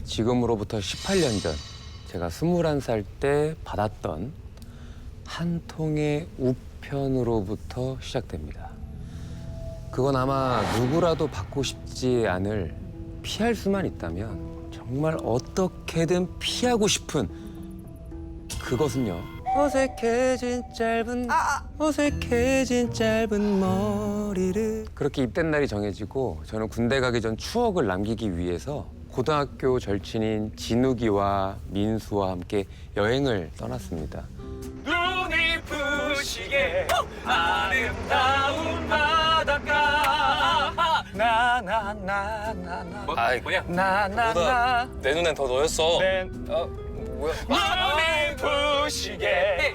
지금으로부터 18년 전 제가 21살 때 받았던 한 통의 우편으로부터 시작됩니다. 그건 아마 누구라도 받고 싶지 않을 피할 수만 있다면 정말 어떻게든 피하고 싶은 그것은요. 어색해진 짧은 머리를 그렇게 입된 날이 정해지고 저는 군대 가기 전 추억을 남기기 위해서 고등학교 절친인 진욱이와 민수와 함께 여행을 떠났습니다. 눈이 부시게 아름다운 바닷가 나나나나나 아이 뭐냐? 나나나 내 눈엔 더 너였어. 뭐야? 눈이 부시게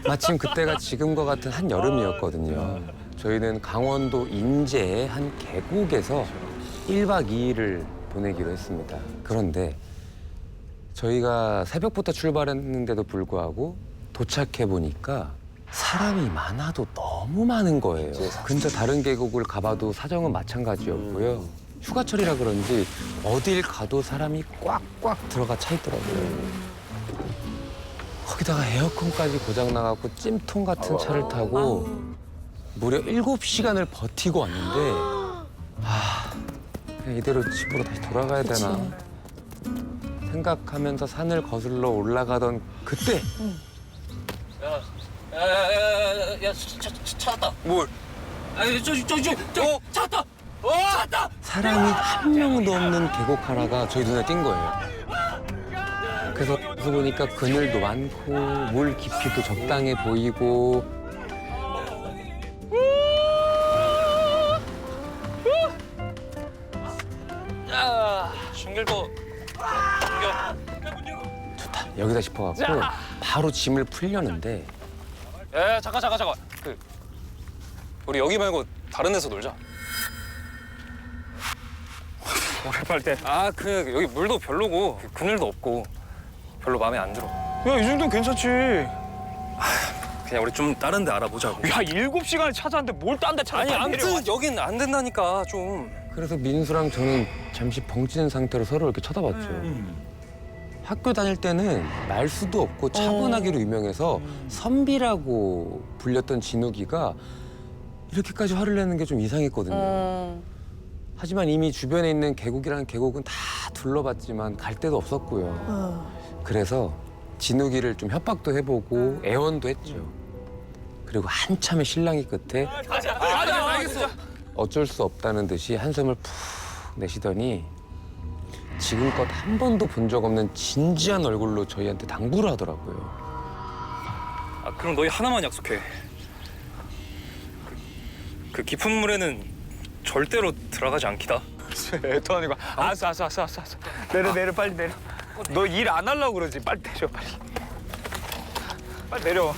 마침 그때가 지금과 같은 한 여름이었거든요. 저희는 강원도 인제의 한 계곡에서 1박 2일을 보내기로 했습니다. 그런데 저희가 새벽부터 출발했는데도 불구하고 도착해 보니까 사람이 많아도 너무 많은 거예요. 근처 다른 계곡을 가봐도 사정은 마찬가지였고요. 휴가철이라 그런지 어딜 가도 사람이 꽉꽉 들어가 차 있더라고요. 거기다가 에어컨까지 고장나갖고 찜통 같은 차를 타고 무려 7시간을 버티고 왔는데 그냥 이대로 집으로 다시 돌아가야 되나 생각하면서 산을 거슬러 올라가던 그때 야야야야야 찾았다. 뭘? 아니 저기 찾았다. 찾았다. 사람이 한 명도 없는 계곡 하나가 저희 눈에 띈 거예요. 그래서 가서 보니까 그늘도 많고 물 깊이도 적당해 보이고 중길도 좋다 여기다 싶어갖고 바로 짐을 풀려는데 야 잠깐 그 우리 여기 말고 다른 데서 놀자. 오래팔 때. 그 여기 물도 별로고 그늘도 없고 별로 마음에 안 들어. 야, 이 정도는 괜찮지. 그냥 우리 좀 다른 데 알아보자고. 야, 7시간을 찾았는데 뭘 딴 데 찾아? 아니 아무튼 여긴 안 된다니까 좀. 그래서 민수랑 저는 잠시 벙찌는 상태로 서로 이렇게 쳐다봤죠. 학교 다닐 때는 말수도 없고 차분하기로 유명해서 선비라고 불렸던 진욱이가 이렇게까지 화를 내는 게 좀 이상했거든요. 하지만 이미 주변에 있는 계곡이라는 계곡은 다 둘러봤지만 갈 데도 없었고요. 그래서 진욱이를 좀 협박도 해보고 애원도 했죠. 그리고 한참의 실랑이 끝에 알겠어. 어쩔 수 없다는 듯이 한숨을 푹 내쉬더니 지금껏 한 번도 본 적 없는 진지한 얼굴로 저희한테 당부를 하더라고요. 그럼 너희 하나만 약속해. 그 깊은 물에는 절대로 들어가지 않기다. 애도 아니고. 알았어. 내려, 빨리 내려. 너 일 안 하려고 그러지. 빨리 내려, 빨리. 빨리 내려.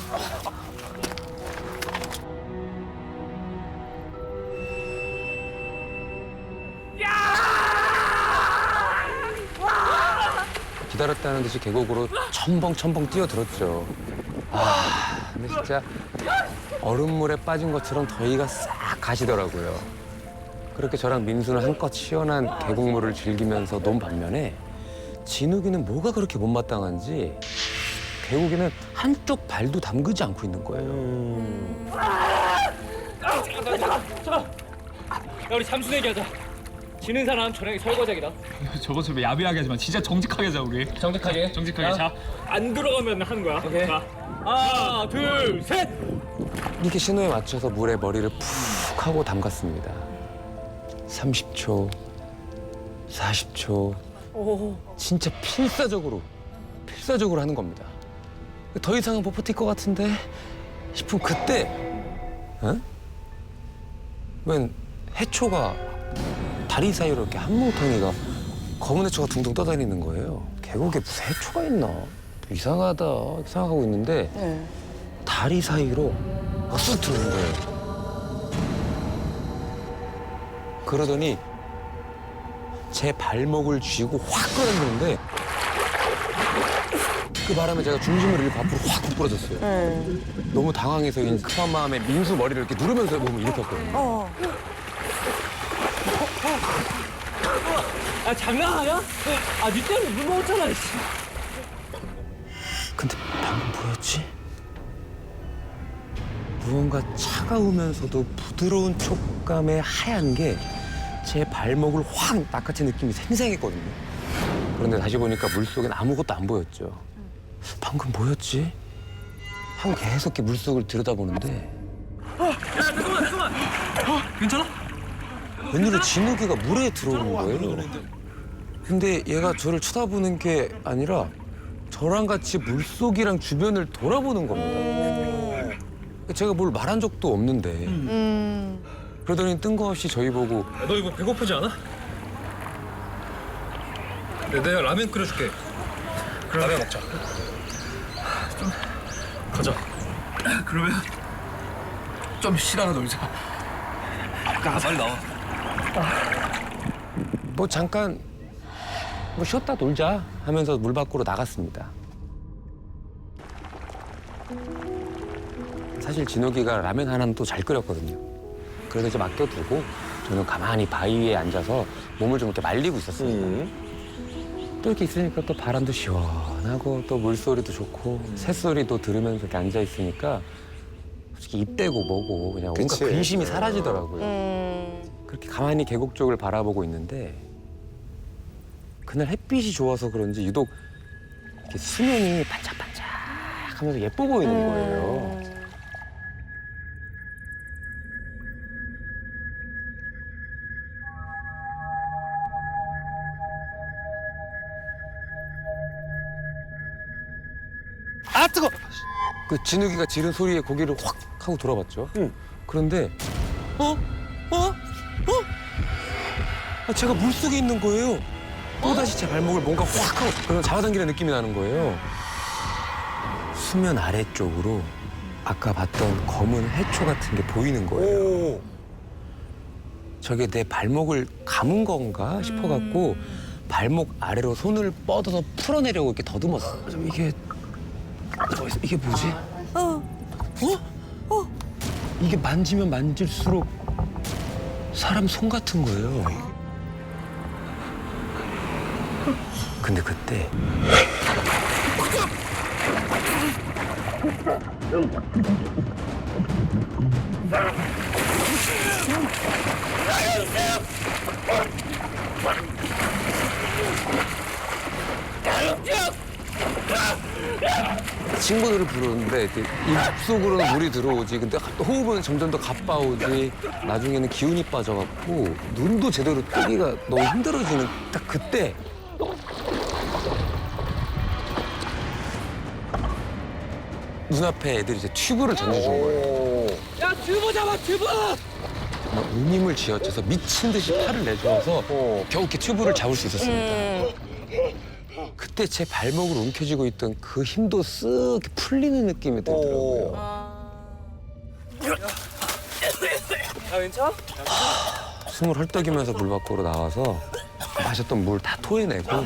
기다렸다는 듯이 계곡으로 첨벙첨벙 뛰어들었죠. 근데 진짜 얼음물에 빠진 것처럼 더위가 싹 가시더라고요. 그렇게 저랑 민수는 한껏 시원한 계곡물을 즐기면서 논 반면에 진욱이는 뭐가 그렇게 못마땅한지 계곡에는 한쪽 발도 담그지 않고 있는 거예요. 잠깐! 야, 우리 잠수 내기하자. 지는 사람 저녁에 설거지하기다. 저거 좀 야비하게 하지만 진짜 정직하게 하자 우리. 정직하게. 자, 안 들어가면 하는 거야. 오케이. 자, 하나, 둘, 셋! 이렇게 신호에 맞춰서 물에 머리를 푹 하고 담갔습니다. 30초, 40초. 진짜 필사적으로 하는 겁니다. 더 이상은 못 버틸 것 같은데 싶은 그때 웬 해초가 다리 사이로 이렇게 한 뭉텅이가 검은 해초가 둥둥 떠다니는 거예요. 계곡에 무슨 해초가 있나? 이상하다 생각하고 있는데 다리 사이로 쑥 들어오는 거예요. 그러더니 제 발목을 쥐고 확 끌어당기는데 그 바람에 제가 중심을 잃고 앞으로 확 구부러졌어요. 너무 당황해서 급한 마음에 민수 머리를 이렇게 누르면서 몸을 일으켰거든요. 아 장난하냐? 아니 때문에 물 먹었잖아. 씨. 근데 방금 뭐였지? 무언가 차가우면서도 부드러운 촉감의 하얀 게 제 발목을 확 낚아챈 느낌이 생생했거든요. 그런데 다시 보니까 물속엔 아무것도 안 보였죠. 방금 뭐였지? 하고 계속 이렇게 물속을 들여다보는데 잠깐만. 괜찮아? 웬일로 진욱이가 물에 들어오는 거예요. 근데 얘가 저를 쳐다보는 게 아니라 저랑 같이 물속이랑 주변을 돌아보는 겁니다. 제가 뭘 말한 적도 없는데 그러더니 뜬금없이 저희 보고 너 이거 배고프지 않아? 내가 라면 끓여줄게. 라면 먹자. 좀 가자. 그러면 좀 쉬다가 놀자. 빨리 나와. 뭐 잠깐 뭐 쉬었다 놀자 하면서 물 밖으로 나갔습니다. 사실 진욱이가 라면 하나는 또 잘 끓였거든요. 그래서 이제 맡겨두고 저는 가만히 바위 위에 앉아서 몸을 좀 이렇게 말리고 있었습니다. 또 이렇게 있으니까 또 바람도 시원하고 또 물소리도 좋고 새소리도 들으면서 이렇게 앉아 있으니까 솔직히 입 대고 뭐고 그냥 온갖 그치. 근심이 사라지더라고요. 그렇게 가만히 계곡 쪽을 바라보고 있는데 그날 햇빛이 좋아서 그런지 유독 이렇게 수면이 반짝반짝하면서 예뻐 보이는 거예요. 아 뜨거. 그 진욱이가 지른 소리에 고개를 확 하고 돌아봤죠. 그런데 아, 제가 물속에 있는 거예요. 또다시 제 발목을 뭔가 확 하고 그런 잡아당기는 느낌이 나는 거예요. 수면 아래쪽으로 아까 봤던 검은 해초 같은 게 보이는 거예요. 저게 내 발목을 감은 건가 싶어갖고 발목 아래로 손을 뻗어서 풀어내려고 이렇게 더듬었어요. 이게 뭐지? 이게 만지면 만질수록 사람 손 같은 거예요. 근데 그때 친구들을 부르는데 이렇게 입속으로는 물이 들어오지. 근데 호흡은 점점 더 가빠오지. 나중에는 기운이 빠져갖고 눈도 제대로 뜨기가 너무 힘들어지는 딱 그때 눈앞에 애들이 이제 튜브를 던져준 거예요. 야 튜브 잡아 튜브. 정말 운임을 쥐어짜서 미친 듯이 팔을 내주어서 겨우 이렇게 튜브를 잡을 수 있었습니다. 그때 제 발목을 움켜쥐고 있던 그 힘도 쓱 이렇게 풀리는 느낌이 들더라고요. 야 괜찮아? 숨을 헐떡이면서 물 밖으로 나와서 마셨던 물 다 토해내고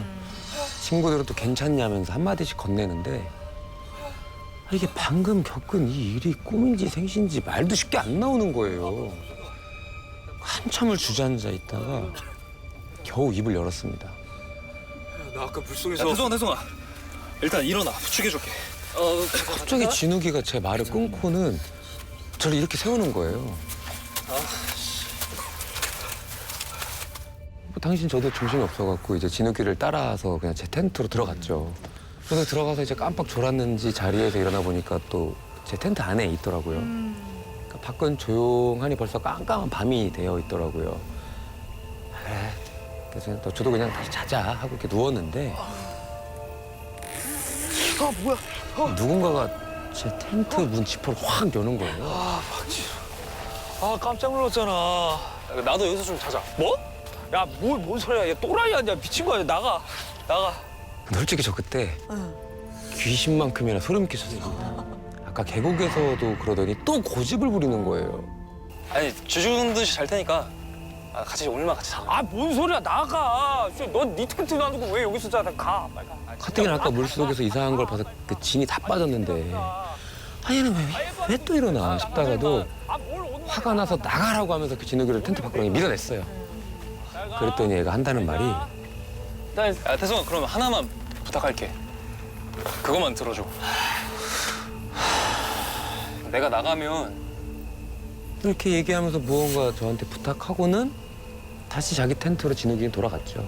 친구들은 또 괜찮냐면서 한마디씩 건네는데 이게 방금 겪은 이 일이 꿈인지 생신지 말도 쉽게 안 나오는 거예요. 한참을 주저앉아 있다가 겨우 입을 열었습니다. 나 아까 물속에서 대성아. 일단 일어나. 부축해줄게. 갑자기 진욱이가 제 말을 끊고는 저를 이렇게 세우는 거예요. 뭐 당신 저도 정신이 없어갖고 이제 진욱이를 따라서 그냥 제 텐트로 들어갔죠. 그래서 들어가서 이제 깜빡 졸았는지 자리에서 일어나 보니까 또 제 텐트 안에 있더라고요. 그러니까 밖은 조용하니 벌써 깜깜한 밤이 되어 있더라고요. 그래. 그래서 또 저도 그냥 다시 자자 하고 이렇게 누웠는데 누군가가 제 텐트 문 지퍼를 확 여는 거예요. 아 깜짝 놀랐잖아. 나도 여기서 좀 자자. 뭐? 야 뭔 소리야? 얘 또라이 아니야? 미친 거 아니야? 나가. 솔직히 저 그때 귀신만큼이나 소름 끼쳤습니다. 아까 계곡에서도 그러더니 또 고집을 부리는 거예요. 아니 주죽은 듯이 잘 테니까 같이 오늘만 같이 자. 아 뭔 소리야? 나가. 넌 네 텐트 놔두고 왜 여기서 자? 가. 빨리 가. 가뜩이나 아까 물속에서 이상한 걸 봐서 그 진이 다 빠졌는데 아 얘는 왜 또 일어나 싶다가도 화가 나서 나가라고 하면서 그 진욱이를 텐트 밖으로 밀어냈어요. 그랬더니 얘가 한다는 말이 야, 태성아, 그럼 하나만 부탁할게. 그거만 들어줘. 내가 나가면 이렇게 얘기하면서 무언가 저한테 부탁하고는 다시 자기 텐트로 진욱이는 돌아갔죠.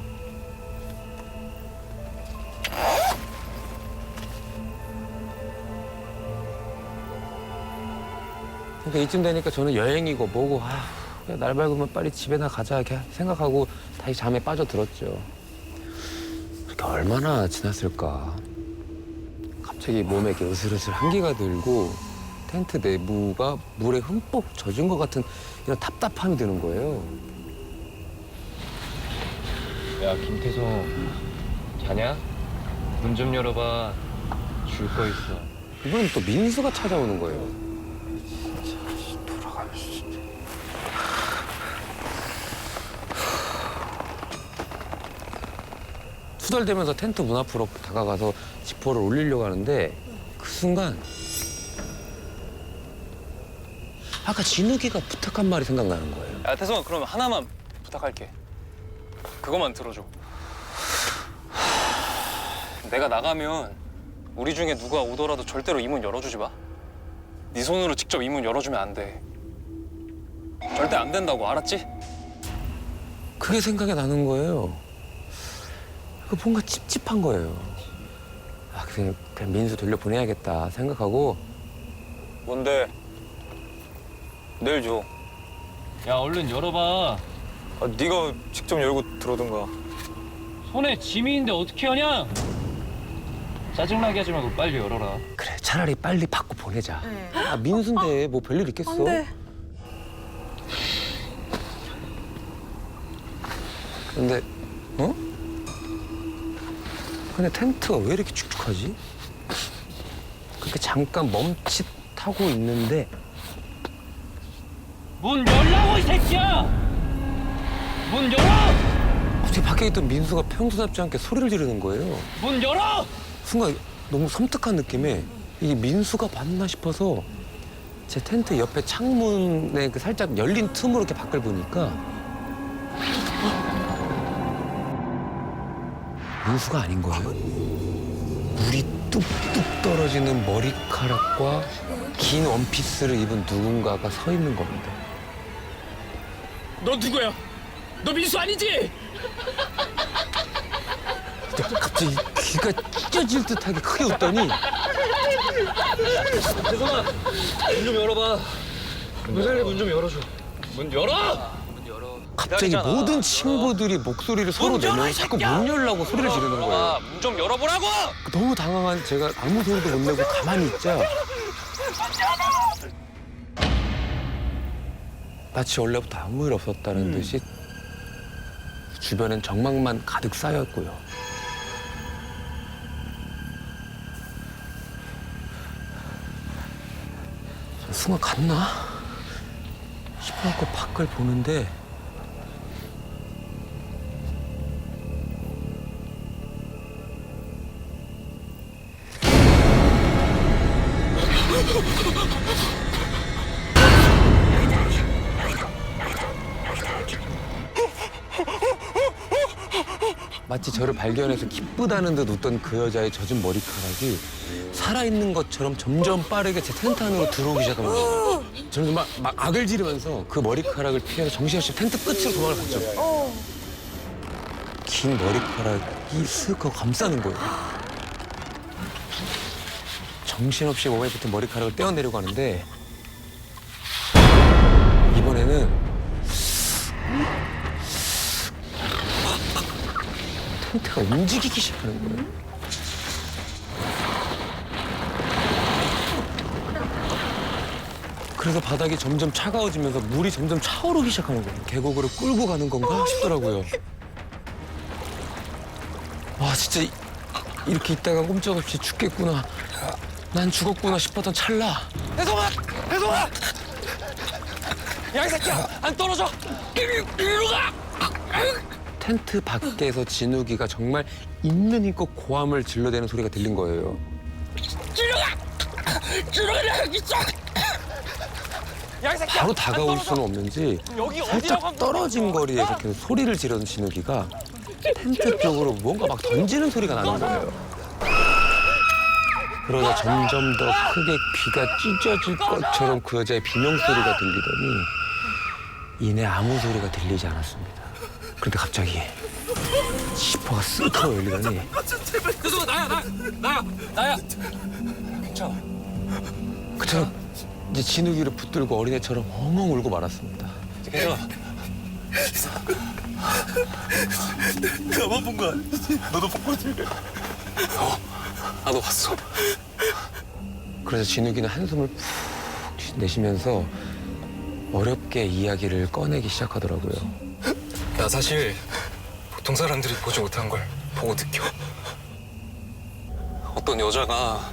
그러니까 이쯤 되니까 저는 여행이고 뭐고 그냥 날 밝으면 빨리 집에나 가자 이렇게 생각하고 다시 잠에 빠져들었죠. 그렇게 얼마나 지났을까. 갑자기 몸에 이렇게 으슬으슬 한기가 들고 텐트 내부가 물에 흠뻑 젖은 것 같은 이런 답답함이 드는 거예요. 야 김태성 자냐? 문 좀 열어봐. 줄 거 있어. 이번엔 또 민수가 찾아오는 거예요. 투덜대면서 텐트 문 앞으로 다가가서 지퍼를 올리려고 하는데 그 순간 아까 진욱이가 부탁한 말이 생각나는 거예요. 야, 태성아, 그럼 하나만 부탁할게. 그거만 들어줘. 내가 나가면 우리 중에 누가 오더라도 절대로 이 문 열어주지 마. 네 손으로 직접 이 문 열어주면 안 돼. 절대 안 된다고, 알았지? 그게 생각이 나는 거예요. 그 뭔가 찝찝한 거예요. 그냥 민수 돌려보내야겠다 생각하고 뭔데? 내일 줘. 야 얼른 열어봐. 네가 직접 열고 들어오든가. 손에 짐이 있는데 어떻게 하냐? 짜증나게 하지 말고 빨리 열어라. 그래 차라리 빨리 받고 보내자. 민수인데 뭐 별일 있겠어? 안 돼. 근데 근데 텐트가 왜 이렇게 축축하지? 그렇게 잠깐 멈칫하고 있는데 문 열라고 이 새끼야! 문 열어! 갑자기 밖에 있던 민수가 평소답지 않게 소리를 지르는 거예요. 문 열어! 순간 너무 섬뜩한 느낌에 이게 민수가 봤나 싶어서 제 텐트 옆에 창문에 그 살짝 열린 틈으로 이렇게 밖을 보니까 민수가 아닌 거예요. 물이 뚝뚝 떨어지는 머리카락과 긴 원피스를 입은 누군가가 서 있는 겁니다. 너 누구야? 너 민수 아니지? 갑자기 귀가 찢어질 듯하게 크게 웃더니 태성아 문 좀 열어봐. 빨리 문 좀 열어줘. 문 열어! 갑자기 기다리잖아. 모든 친구들이 목소리를 서로 내면 자꾸 문 열라고 소리를 지르는 거예요. 문 좀 열어보라고! 너무 당황한 제가 아무 소리도 못 내고 가만히 있자 마치 원래부터 아무 일 없었다는 듯이 주변엔 정막만 가득 쌓였고요. 순간 갔나 싶어갖고 밖을 보는데 마치 저를 발견해서 기쁘다는 듯 웃던 그 여자의 젖은 머리카락이 살아있는 것처럼 점점 빠르게 제 텐트 안으로 들어오기 시작한 거예요. 저는 막 악을 지르면서 그 머리카락을 피해서 정신없이 텐트 끝으로 도망을 갔죠. 긴 머리카락이 슥 그거 감싸는 거예요. 정신없이 몸에 붙은 머리카락을 떼어내려고 하는데 이번에는 텐트가 움직이기 시작하는 거예요. 그래서 바닥이 점점 차가워지면서 물이 점점 차오르기 시작하는 거예요. 계곡으로 끌고 가는 건가 싶더라고요. 와 진짜 이렇게 있다가 꼼짝없이 죽겠구나. 난 죽었구나 싶었던 찰나. 태성아! 태성아! 야, 이 새끼야! 안 떨어져! 이리로 가! 텐트 밖에서 진욱이가 정말 있는 힘껏 고함을 질러대는 소리가 들린 거예요. 야, 이 새끼야! 바로 다가올 안 떨어져! 수는 없는지 여기 어디라고 살짝 한 거야? 떨어진 거리에서 계속 소리를 지르는 진욱이가 텐트 쪽으로 뭔가 막 던지는 소리가 나는 거예요. 그러다 점점 더 크게 귀가 찢어질 것처럼 그 여자의 비명소리가 들리더니 이내 아무 소리가 들리지 않았습니다. 그런데 갑자기 지퍼가 쓱 하고 열리더니 교수가 나야. 괜찮아. 그처럼 이제 진욱이를 붙들고 어린애처럼 엉엉 울고 말았습니다. 괜찮아. 나만 본 거 아니지? 너도 본 거지? 나도 봤어. 그래서 진욱이는 한숨을 푹 내쉬면서 어렵게 이야기를 꺼내기 시작하더라고요. 나 사실 보통 사람들이 보지 못한 걸 보고 느껴. 어떤 여자가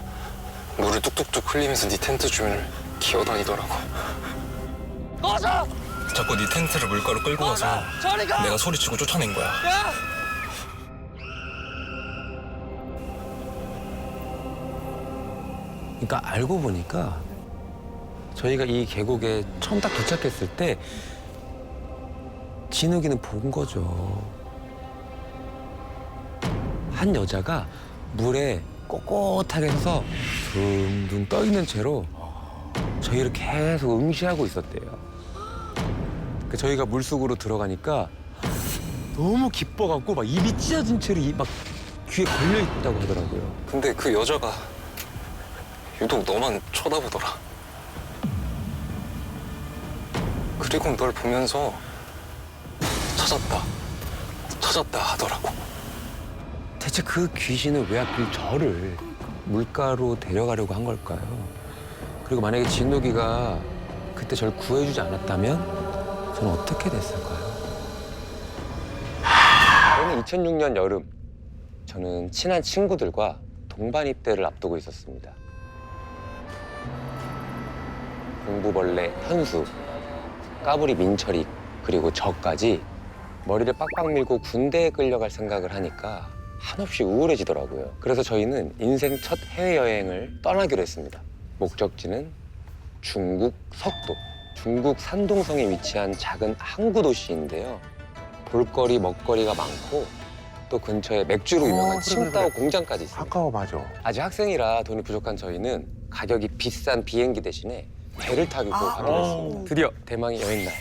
물을 뚝뚝뚝 흘리면서 네 텐트 주변을 기어다니더라고. 자꾸 네 텐트를 물가로 끌고 가서 내가 소리치고 쫓아낸 거야. 그러니까 알고 보니까 저희가 이 계곡에 처음 딱 도착했을 때 진욱이는 본 거죠. 한 여자가 물에 꼿꼿하게 서서 둥둥 떠 있는 채로 저희를 계속 응시하고 있었대요. 그 저희가 물속으로 들어가니까 너무 기뻐갖고 막 입이 찢어진 채로 막 귀에 걸려 있다고 하더라고요. 근데 그 여자가 유독 너만 쳐다보더라. 그리고 널 보면서 찾았다 하더라고. 대체 그 귀신은 왜 하필 저를 물가로 데려가려고 한 걸까요? 그리고 만약에 진욱이가 그때 저를 구해주지 않았다면 저는 어떻게 됐을까요? 저는 2006년 여름, 저는 친한 친구들과 동반 입대를 앞두고 있었습니다. 공부벌레 현수, 까불이 민철이, 그리고 저까지 머리를 빡빡 밀고 군대에 끌려갈 생각을 하니까 한없이 우울해지더라고요. 그래서 저희는 인생 첫 해외여행을 떠나기로 했습니다. 목적지는 중국 석도, 중국 산동성에 위치한 작은 항구 도시인데요. 볼거리, 먹거리가 많고 또 근처에 맥주로 유명한 칭따오 공장까지 있습니다. 아까워, 맞아. 아직 학생이라 돈이 부족한 저희는 가격이 비싼 비행기 대신에 배를 타기로 가기로 했습니다. 드디어 대망의 여행 날.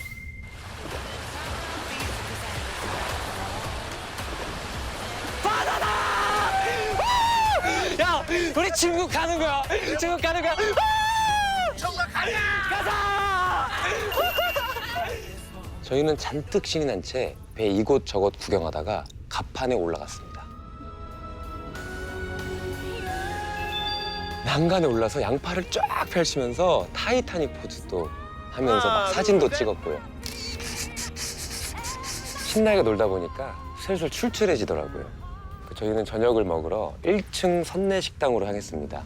야, 우리 중국 가는 거야. 중국 가는 거야. 가자! 저희는 잔뜩 신이 난 채 배 이곳저곳 구경하다가 갑판에 올라갔습니다. 난간에 올라서 양팔을 쫙 펼치면서 타이타닉 포즈도 하면서 막 사진도 찍었고요. 신나게 놀다 보니까 슬슬 출출해지더라고요. 저희는 저녁을 먹으러 1층 선내식당으로 향했습니다.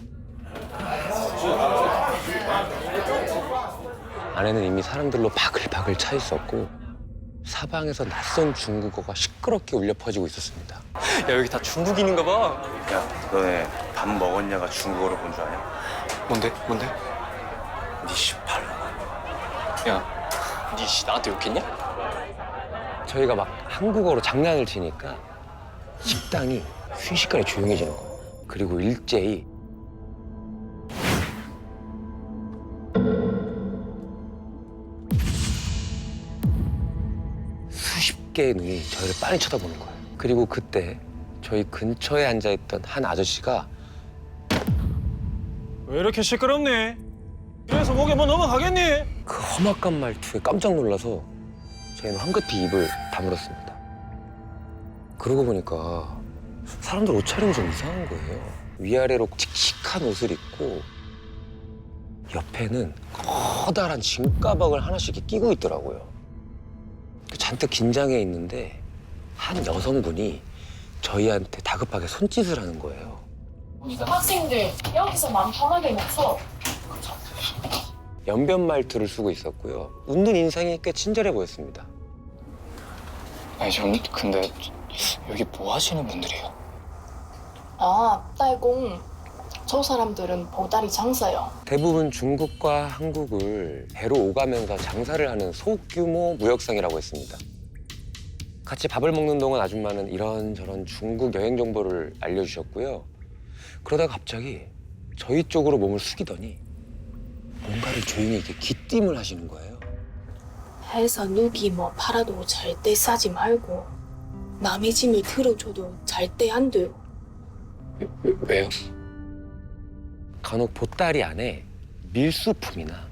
안에는 이미 사람들로 바글바글 차 있었고 사방에서 낯선 중국어가 시끄럽게 울려 퍼지고 있었습니다. 야, 여기 다 중국인인가 봐. 야, 너네 밥 먹었냐가 중국어로 본 줄 아냐? 뭔데? 니 18. 야, 니 나한테 욕했냐? 저희가 막 한국어로 장난을 치니까 식당이 순식간에 조용해지는 거예요. 그리고 일제히 수십 개의 눈이 저희를 빤히 쳐다보는 거예요. 그리고 그때 저희 근처에 앉아있던 한 아저씨가 왜 이렇게 시끄럽니? 이래서 목에 뭐 넘어가겠니? 그 험악한 말투에 깜짝 놀라서 저희는 황급히 입을 다물었습니다. 그러고 보니까 사람들 옷차림이 좀 이상한 거예요. 위아래로 칙칙한 옷을 입고 옆에는 커다란 짐가방을 하나씩 이렇게 끼고 있더라고요. 잔뜩 긴장해 있는데 한 여성분이 저희한테 다급하게 손짓을 하는 거예요. 학생들 여기서 마음 편하게 먹어. 연변 말투를 쓰고 있었고요. 웃는 인상이 꽤 친절해 보였습니다. 아니, 전 근데 여기 뭐 하시는 분들이에요? 아, 딸공. 저 사람들은 보다리 장사요. 대부분 중국과 한국을 배로 오가면서 장사를 하는 소규모 무역상이라고 했습니다. 같이 밥을 먹는 동안 아줌마는 이런저런 중국 여행 정보를 알려주셨고요. 그러다가 갑자기 저희 쪽으로 몸을 숙이더니 뭔가를 조용히 이렇게 귀띔을 하시는 거예요. 해서 누기 뭐 팔아도 절대 싸지 말고 남의 짐을 들어줘도 절대 안 돼요. 왜요? 간혹 보따리 안에 밀수품이나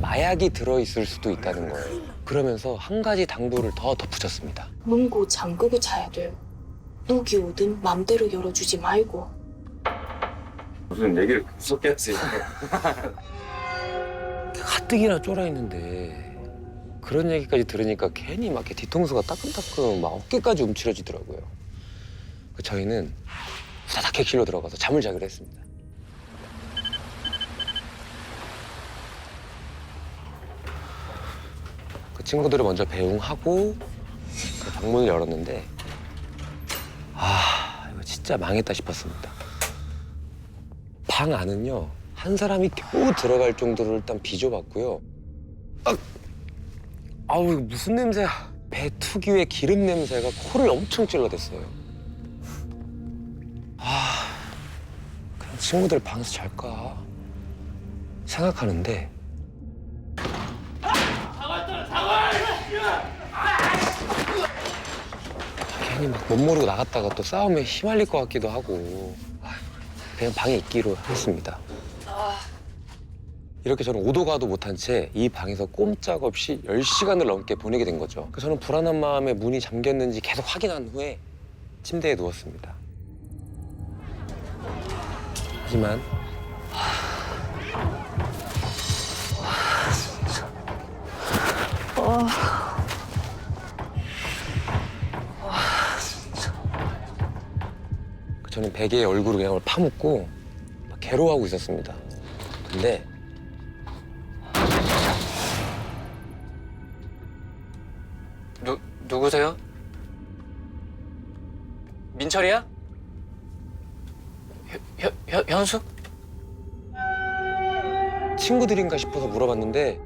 마약이 들어있을 수도 있다는 거예요. 그러면서 한 가지 당부를 더 덧붙였습니다. 문고 잠그고 자야 돼요. 누기 오든 맘대로 열어주지 말고. 무슨 얘기를 무섭게 하세요? 가뜩이나 쫄아있는데 그런 얘기까지 들으니까 괜히 막 이렇게 뒤통수가 따끔따끔 막 어깨까지 움츠려지더라고요. 저희는 후다닥 객실로 들어가서 잠을 자기로 했습니다. 그 친구들을 먼저 배웅하고 그 방문을 열었는데 이거 진짜 망했다 싶었습니다. 방 안은요 한 사람이 겨우 들어갈 정도로 일단 비좁았고요. 아우 이거 무슨 냄새야? 배 특유의 기름 냄새가 코를 엄청 찔러댔어요. 그냥 친구들 방에서 잘까 생각하는데 괜히 막 못 모르고 나갔다가 또 싸움에 휘말릴 것 같기도 하고 그냥 방에 있기로 했습니다. 이렇게 저는 오도 가도 못한 채 이 방에서 꼼짝없이 10시간을 넘게 보내게 된 거죠. 저는 불안한 마음에 문이 잠겼는지 계속 확인한 후에 침대에 누웠습니다. 하지만 저는 베개에 얼굴을 그냥 파묻고 막 괴로워하고 있었습니다. 근데 누구세요? 민철이야? 현수? 친구들인가 싶어서 물어봤는데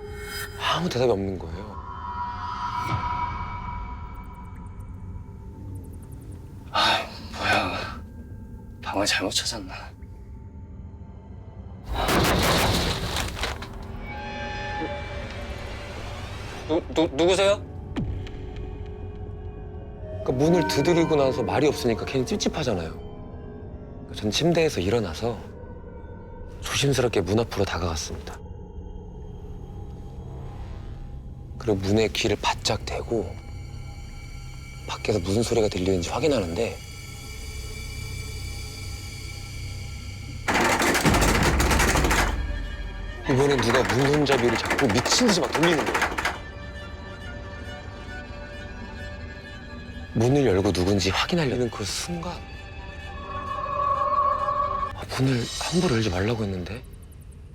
아무 대답이 없는 거예요. 뭐야? 방을 잘못 찾았나? 누구세요? 그러니까 문을 두드리고 나서 말이 없으니까 괜히 찝찝하잖아요. 전 침대에서 일어나서 조심스럽게 문 앞으로 다가갔습니다. 그리고 문에 귀를 바짝 대고 밖에서 무슨 소리가 들리는지 확인하는데 이번엔 누가 문 손잡이를 잡고 미친 듯이 막 돌리는 거예요. 문을 열고 누군지 확인하려는 그 순간 문을 함부로 열지 말라고 했는데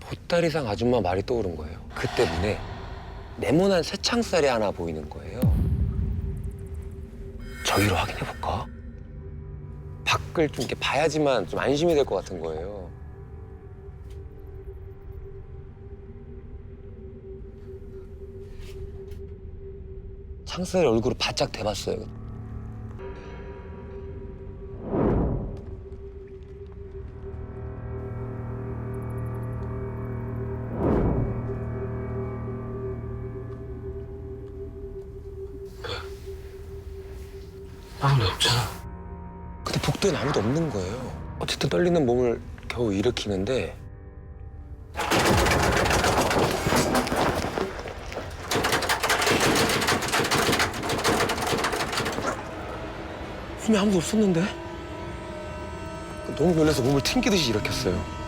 보따리상 아줌마 말이 떠오른 거예요. 그때 문에 네모난 새창살이 하나 보이는 거예요. 저기로 확인해볼까? 밖을 좀 이렇게 봐야지만 좀 안심이 될 것 같은 거예요. 창살에 얼굴을 바짝 대봤어요. 아무도 없잖아. 근데 복도엔 아무도 없는 거예요. 어쨌든 떨리는 몸을 겨우 일으키는데 분명 아무도 없었는데? 너무 놀라서 몸을 튕기듯이 일으켰어요.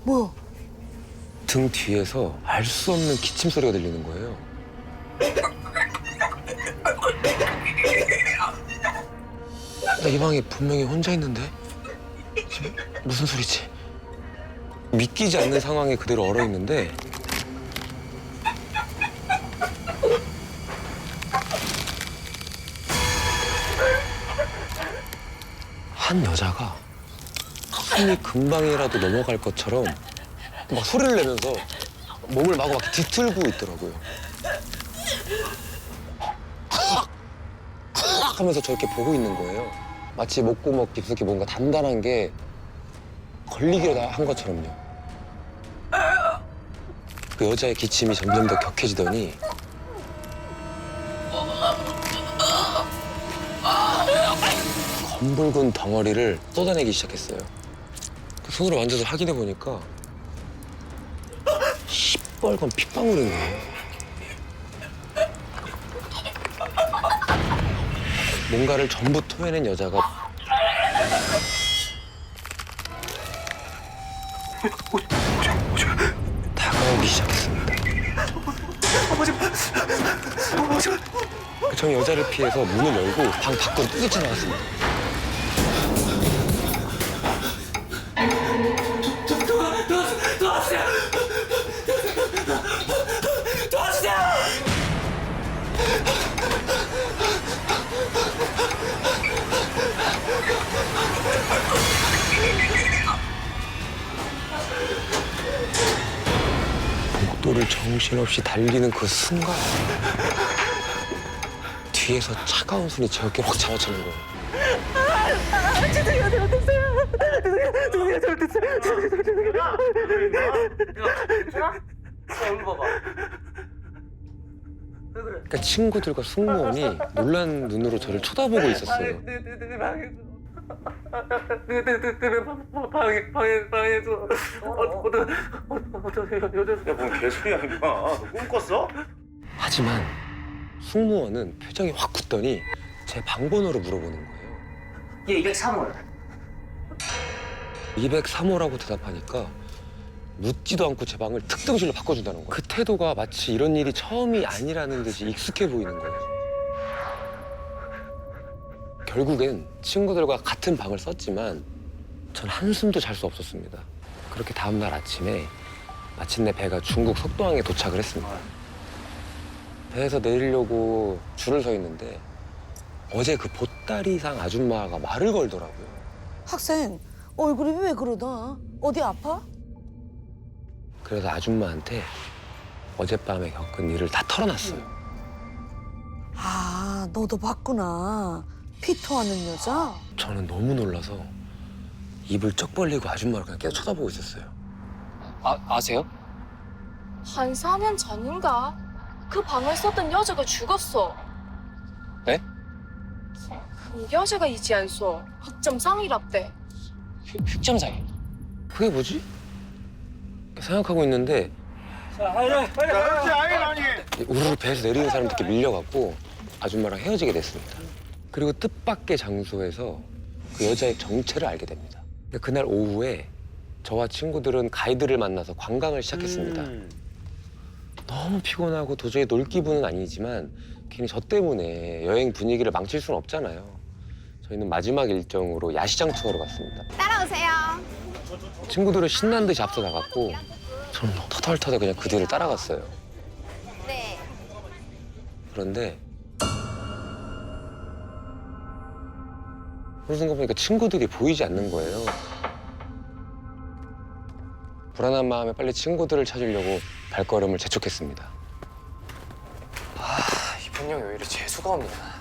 뭐야? 등 뒤에서 알 수 없는 기침 소리가 들리는 거예요. 나 이 방에 분명히 혼자 있는데? 지금 무슨 소리지? 믿기지 않는 상황에 그대로 얼어 있는데 한 여자가 숨이 금방이라도 넘어갈 것처럼 막 소리를 내면서 몸을 마구 막 뒤틀고 있더라고요. 하면서 저렇게 보고 있는 거예요. 마치 목구멍 깊숙이 뭔가 단단한 게 걸리기로 한 것처럼요. 그 여자의 기침이 점점 더 격해지더니 검붉은 덩어리를 쏟아내기 시작했어요. 그 손으로 만져서 확인해 보니까 시뻘건 핏방울인 거예요. 뭔가를 전부 토해낸 여자가 다가오기 시작했습니다. 저 여자를 피해서 문을 열고 방 밖으로 뛰쳐나갔습니다. 복도를 정신없이 달리는 그 순간 뒤에서 차가운 손이 제 어깨를 확 잡아채는 거예요. 그러니까 친구들과 승무원이 놀란 눈으로 저를 쳐다보고 있었어요. 뭔 개소리야 임마. 너 꿈 꿨어? 하지만 승무원은 표정이 확 굳더니 제 방번호를 물어보는 거예요. 얘 203호. 203호라고 대답하니까 묻지도 않고 제 방을 특등실로 바꿔준다는 거예요. 그 태도가 마치 이런 일이 처음이 아니라는 듯이 익숙해 보이는 거예요. 결국엔 친구들과 같은 방을 썼지만 전 한숨도 잘 수 없었습니다. 그렇게 다음날 아침에 마침내 배가 중국 속도항에 도착을 했습니다. 배에서 내리려고 줄을 서 있는데 어제 그 보따리상 아줌마가 말을 걸더라고요. 학생, 얼굴이 왜 그러다? 어디 아파? 그래서 아줌마한테 어젯밤에 겪은 일을 다 털어놨어요. 아, 너도 봤구나. 피토하는 여자? 저는 너무 놀라서 입을 쩍 벌리고 아줌마를 그냥 계속 쳐다보고 있었어요. 아세요? 한 4년 전인가? 그 방을 썼던 여자가 죽었어. 네? 그 여자가 있지 않소? 흑점상이랍대. 흑점상이. 그게 뭐지? 생각하고 있는데 우르르 배에서 내리는 사람들께 밀려갖고 아줌마랑 헤어지게 됐습니다. 그리고 뜻밖의 장소에서 그 여자의 정체를 알게 됩니다. 근데 그날 오후에 저와 친구들은 가이드를 만나서 관광을 시작했습니다. 너무 피곤하고 도저히 놀 기분은 아니지만 괜히 저 때문에 여행 분위기를 망칠 수는 없잖아요. 저희는 마지막 일정으로 야시장 투어로 갔습니다. 따라오세요. 친구들은 신난 듯이 앞서 나갔고 저는 터덜터덜 그냥 그 뒤를 따라갔어요. 네. 그런데 어느 순간 보니까 친구들이 보이지 않는 거예요. 불안한 마음에 빨리 친구들을 찾으려고 발걸음을 재촉했습니다. 이번 형이 왜 이리 재수가 없냐.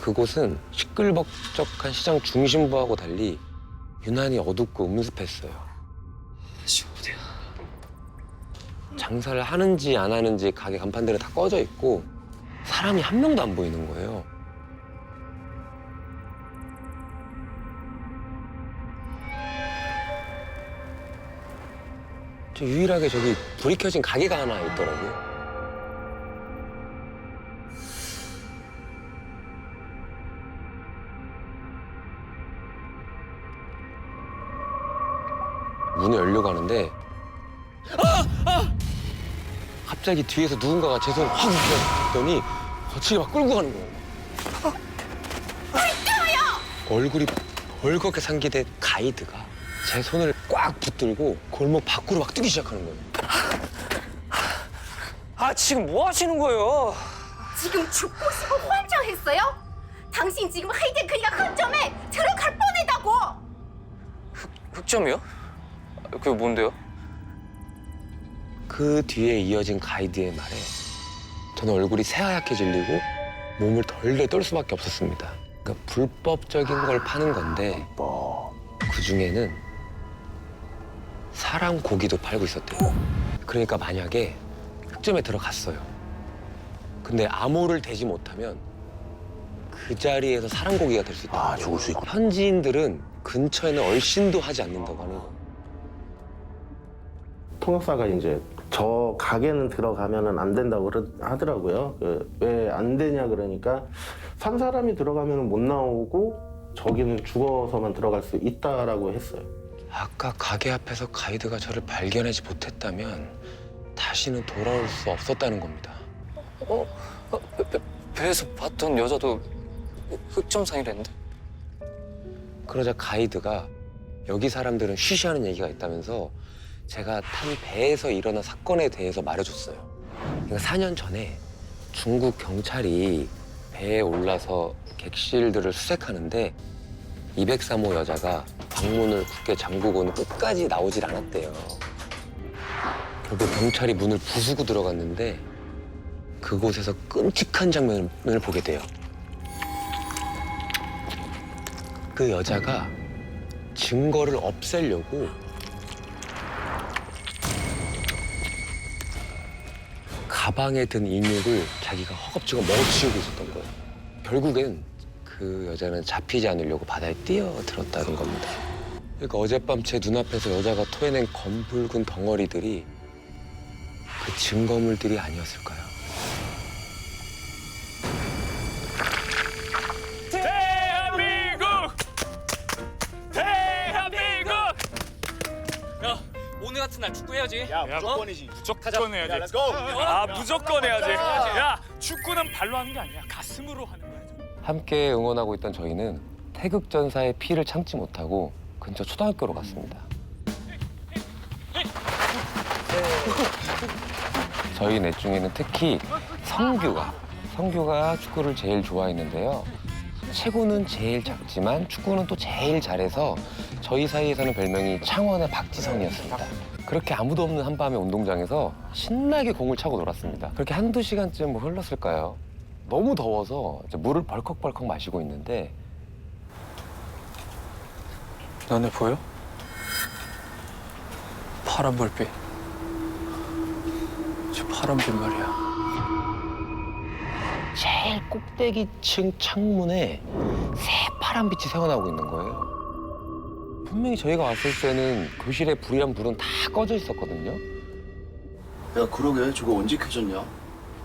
그곳은 시끌벅적한 시장 중심부하고 달리 유난히 어둡고 음습했어요. 어디야? 장사를 하는지 안 하는지 가게 간판들은 다 꺼져 있고 사람이 한 명도 안 보이는 거예요. 저 유일하게 저기 불이 켜진 가게가 하나 있더라고요. 문을 열려고 하는데 갑자기 뒤에서 누군가가 제 손을 확 움켜쥐더니 거칠게 막 끌고 가는 거예요. 얼굴이 벌겋게 상기된 가이드가 제 손을 꽉 붙들고 골목 밖으로 막 뛰기 시작하는 거예요. 아 지금 뭐 하시는 거예요? 지금 죽고 싶어 환장했어요? 당신 지금 하이데크리가 흑점에 들어갈 뻔했다고. 흑점이요? 그게 뭔데요? 그 뒤에 이어진 가이드의 말에 저는 얼굴이 새하얗게 질리고 몸을 덜덜 떨 수밖에 없었습니다. 그러니까 불법적인 걸 파는 건데 그 중에는 사람 고기도 팔고 있었대요. 그러니까 만약에 흑점에 들어갔어요. 근데 암호를 대지 못하면 그 자리에서 사람 고기가 될 수 있다. 죽을 수 있고. 현지인들은 근처에는 얼씬도 하지 않는다고 하는 거예요. 통역사가 이제 저 가게는 들어가면은 안 된다고 하더라고요. 왜 안 되냐 그러니까 산 사람이 들어가면 못 나오고 저기는 죽어서만 들어갈 수 있다라고 했어요. 아까 가게 앞에서 가이드가 저를 발견하지 못했다면 다시는 돌아올 수 없었다는 겁니다. 배에서 봤던 여자도 흑점상이랬는데? 그러자 가이드가 여기 사람들은 쉬쉬하는 얘기가 있다면서 제가 탄 배에서 일어난 사건에 대해서 말해줬어요. 그러니까 4년 전에 중국 경찰이 배에 올라서 객실들을 수색하는데 203호 여자가 방문을 굳게 잠그고는 끝까지 나오질 않았대요. 결국 경찰이 문을 부수고 들어갔는데 그곳에서 끔찍한 장면을 보게 돼요. 그 여자가 증거를 없애려고 가방에 든 인육을 자기가 허겁지겁 먹어치우고 있었던 거예요. 결국엔 그 여자는 잡히지 않으려고 바다에 뛰어들었다는 겁니다. 그러니까 어젯밤 제 눈앞에서 여자가 토해낸 검붉은 덩어리들이 그 증거물들이 아니었을까요? 야, 오늘 같은 날 축구 해야지. 야, 무조건이지. 무조건 해야지. 야, 렛츠고. 아, 무조건 해야지. 야, 축구는 발로 하는 게 아니야. 가슴으로 하는 거야. 함께 응원하고 있던 저희는 태극전사의 피를 참지 못하고 근처 초등학교로 갔습니다. 저희 넷 중에는 특히 성규가 축구를 제일 좋아했는데요. 체구는 제일 작지만 축구는 또 제일 잘해서 저희 사이에서는 별명이 창원의 박지성이었습니다. 그렇게 아무도 없는 한밤의 운동장에서 신나게 공을 차고 놀았습니다. 그렇게 한두 시간쯤 뭐 흘렀을까요? 너무 더워서 이제 물을 벌컥벌컥 마시고 있는데 너네 보여? 파란 불빛. 저 파란 빛 말이야. 제일 꼭대기층 창문에 새파란 빛이 새어나오고 있는 거예요. 분명히 저희가 왔을 때는 교실에 불이란 불은 다 꺼져 있었거든요. 야, 그러게. 저거 언제 켜졌냐?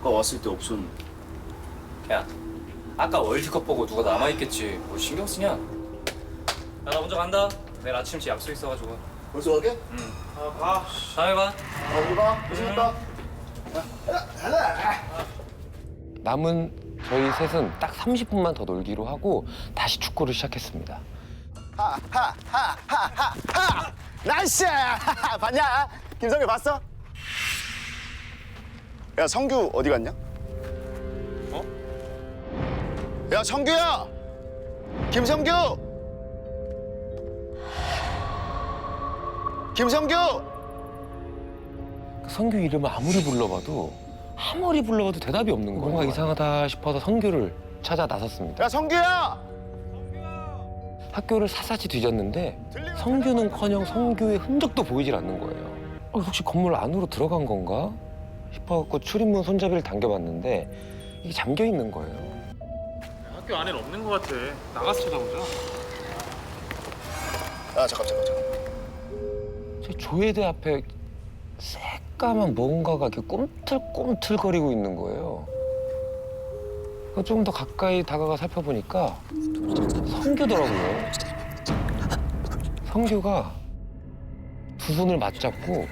아까 왔을 때 없었는데. 야, 아까 월드컵 보고 누가 남아있겠지. 뭐 신경 쓰냐? 야, 나 먼저 간다. 내일 아침치 약속 있어가지고. 벌써 가게? 가. 다음에 봐. 우리 가. 고생했다. 남은 저희 셋은 딱 30분만 더 놀기로 하고 다시 축구를 시작했습니다. 나이스! 봤냐? 김성규 봤어? 야, 성규 어디 갔냐? 어? 야, 성규야! 김성규! 김성규! 성규 이름을 아무리 불러봐도 대답이 없는 거예요. 뭔가 이상하다 싶어서 성규를 찾아 나섰습니다. 야, 성규야! 학교를 샅샅이 뒤졌는데 성규는커녕 성규의 흔적도 보이질 않는 거예요. 혹시 건물 안으로 들어간 건가 싶어갖고 출입문 손잡이를 당겨봤는데 이게 잠겨 있는 거예요. 학교 안엔 없는 것 같아. 나가서 찾아보자. 아, 잠깐. 제 조회대 앞에 새까만 뭔가가 이렇게 꿈틀꿈틀거리고 있는 거예요. 좀 더 가까이 다가가 살펴보니까 성규더라고요. 성규가 두 손을 맞잡고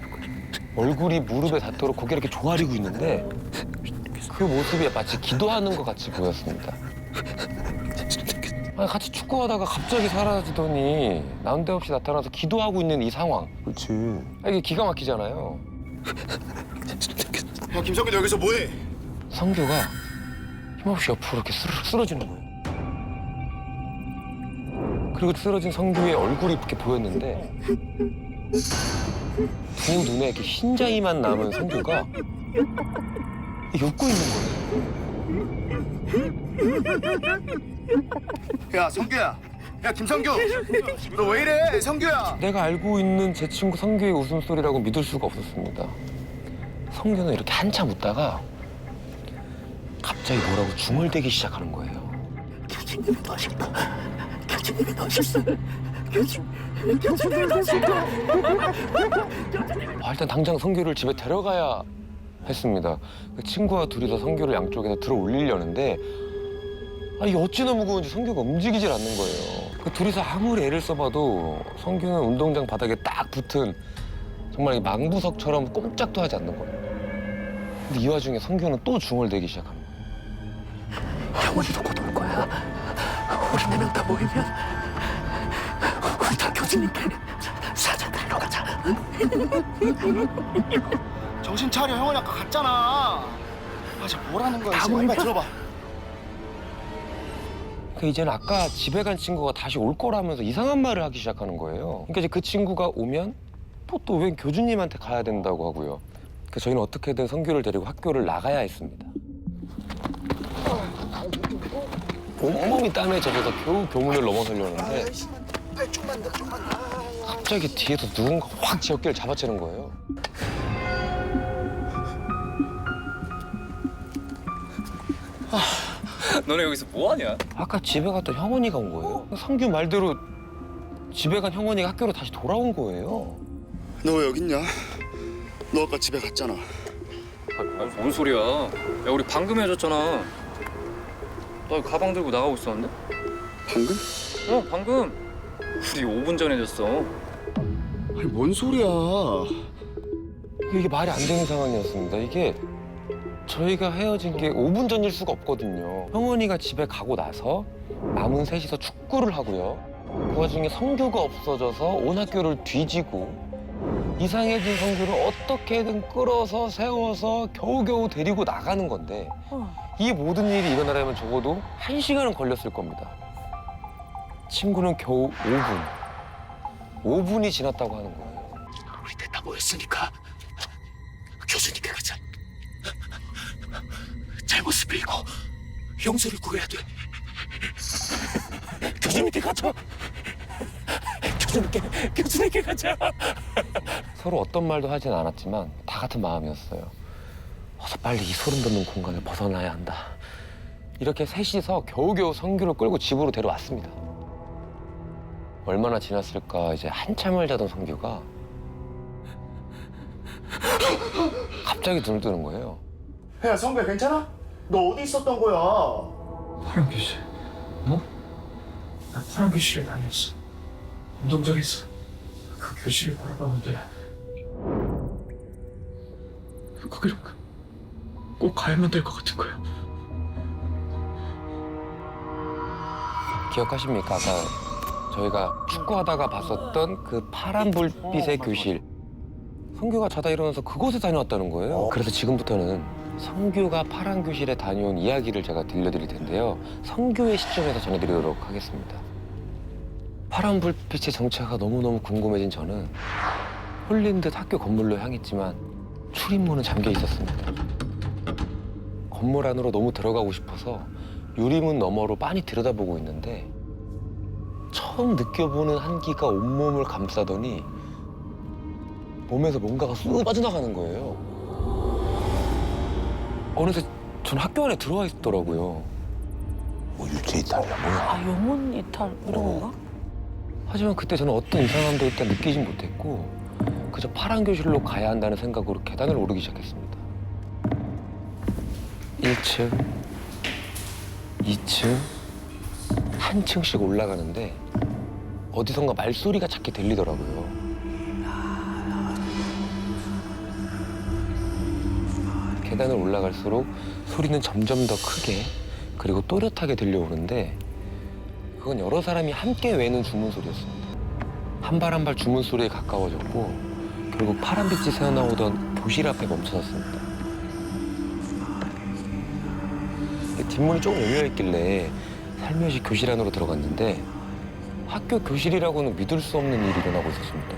얼굴이 무릎에 닿도록 고개를 이렇게 조아리고 있는데 그 모습이 마치 기도하는 것 같이 보였습니다. 아니, 같이 축구하다가 갑자기 사라지더니 난데없이 나타나서 기도하고 있는 이 상황. 그렇지. 이게 기가 막히잖아요. 야, 김성규 너 여기서 뭐해? 성규가 힘없이 옆으로 이렇게 스르륵 쓰러지는 거예요. 그리고 쓰러진 성규의 얼굴이 이렇게 보였는데 두 눈에 이렇게 흰자위만 남은 성규가 웃고 있는 거예요. 야 성규야. 야 김성규. 너 왜 이래 성규야. 내가 알고 있는 제 친구 성규의 웃음소리라고 믿을 수가 없었습니다. 성규는 이렇게 한참 웃다가 갑자기 뭐라고 중얼대기 시작하는 거예요. 교수님이 멋있다. 교수님이 멋있어. 교수님이 멋있다. 일단 당장 성규를 집에 데려가야 했습니다. 그 친구와 둘이서 성규를 양쪽에서 들어 올리려는데 이게 어찌나 무거운지 성규가 움직이질 않는 거예요. 그 둘이서 아무리 애를 써봐도 성규는 운동장 바닥에 딱 붙은 정말 이 망부석처럼 꼼짝도 하지 않는 거예요. 근데 이 와중에 성규는 또 중얼대기 시작하는 거예요. 병원이도 곧 올 거야. 우리 4명 다 모이면 우리 다 교수님께 사자 들러 가자. 정신 차려. 형은 아까 갔잖아. 저 뭐라는 거야 지금. 빨리 들어봐. 이제는 아까 집에 간 친구가 다시 올 거라면서 이상한 말을 하기 시작하는 거예요. 그러니까 이제 그 친구가 오면 또 웬 교주님한테 가야 된다고 하고요. 그래서 저희는 어떻게든 성규를 데리고 학교를 나가야 했습니다. 온몸이 땀에 젖어서 겨우 교문을 넘어서려는데 갑자기 뒤에서 누군가 확 제 어깨를 잡아채는 거예요. 너네 여기서 뭐 하냐? 아까 집에 갔던 형원이가 온 거예요. 성규 말대로 집에 간 형원이가 학교로 다시 돌아온 거예요. 너 왜 여기 있냐? 너 아까 집에 갔잖아. 뭔 소리야? 야, 우리 방금 헤어졌잖아. 너 가방 들고 나가고 있었는데? 방금? 방금. 우리 5분 전에 헤어졌어. 아니 뭔 소리야. 이게 말이 안 되는 상황이었습니다. 이게 저희가 헤어진 게 5분 전일 수가 없거든요. 형원이가 집에 가고 나서 남은 셋이서 축구를 하고요. 그 와중에 성규가 없어져서 온 학교를 뒤지고 이상해진 성규를 어떻게든 끌어서 세워서 겨우겨우 데리고 나가는 건데 이 모든 일이 일어나려면 적어도 1시간은 걸렸을 겁니다. 친구는 겨우 5분이 지났다고 하는 거예요. 우리 다 모였으니까 교수님께 가자. 잘못을 빌고 용서를 구해야 돼. 교수님께 가자. 교수님께 가자. 서로 어떤 말도 하진 않았지만 다 같은 마음이었어요. 어서 빨리 이 소름 돋는 공간을 벗어나야 한다. 이렇게 셋이서 겨우겨우 성규를 끌고 집으로 데려왔습니다. 얼마나 지났을까 이제 한참을 자던 성규가 갑자기 눈을 뜨는 거예요. 야 성규야 괜찮아? 너 어디 있었던 거야? 파란 교실. 뭐? 나 파란 교실에 다녔어. 운동장에서 그 교실을 바라봤는데 거기로 꼭 가야만 될 것 같은 거야. 기억하십니까? 아까 저희가 축구하다가 봤었던 그 파란 불빛의 교실. 성규가 자다 일어나서 그곳에 다녀왔다는 거예요. 그래서 지금부터는 성규가 파란 교실에 다녀온 이야기를 제가 들려드릴 텐데요. 성규의 시점에서 전해드리도록 하겠습니다. 파란 불빛의 정체가 너무너무 궁금해진 저는 홀린 듯 학교 건물로 향했지만 출입문은 잠겨 있었습니다. 건물 안으로 너무 들어가고 싶어서 유리문 너머로 빤히 들여다보고 있는데 처음 느껴보는 한기가 온몸을 감싸더니 몸에서 뭔가가 쑥 빠져나가는 거예요. 어느새 전 학교 안에 들어와 있더라고요. 뭐 유체 이탈이야 뭐야? 영혼 이탈 이런 건가? 하지만 그때 저는 어떤 이상함도 일단 느끼진 못했고 그저 파란 교실로 가야 한다는 생각으로 계단을 오르기 시작했습니다. 1층, 2층, 한 층씩 올라가는데 어디선가 말소리가 자꾸 들리더라고요. 계단을 올라갈수록 소리는 점점 더 크게 그리고 또렷하게 들려오는데 그건 여러 사람이 함께 외는 주문 소리였습니다. 한 발 한 발 주문 소리에 가까워졌고 결국 파란빛이 새어나오던 교실 앞에 멈춰섰습니다. 뒷문이 조금 열려 있길래 살며시 교실 안으로 들어갔는데 학교 교실이라고는 믿을 수 없는 일이 일어나고 있었습니다.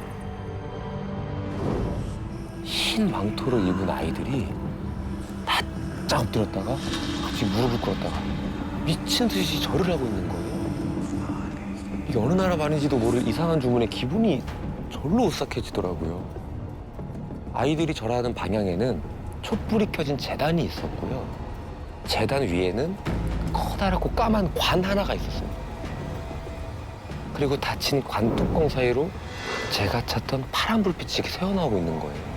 흰 망토를 입은 아이들이 바짝 엎드렸다가 갑자기 무릎을 꿇었다가 미친 듯이 절을 하고 있는 거예요. 이게 어느 나라 말인지도 모를 이상한 주문에 기분이 절로 오싹해지더라고요. 아이들이 절하는 방향에는 촛불이 켜진 제단이 있었고요. 제단 위에는 커다랗고 까만 관 하나가 있었습니다. 그리고 닫힌 관 뚜껑 사이로 제가 찾던 파란 불빛이 이렇게 새어나오고 있는 거예요.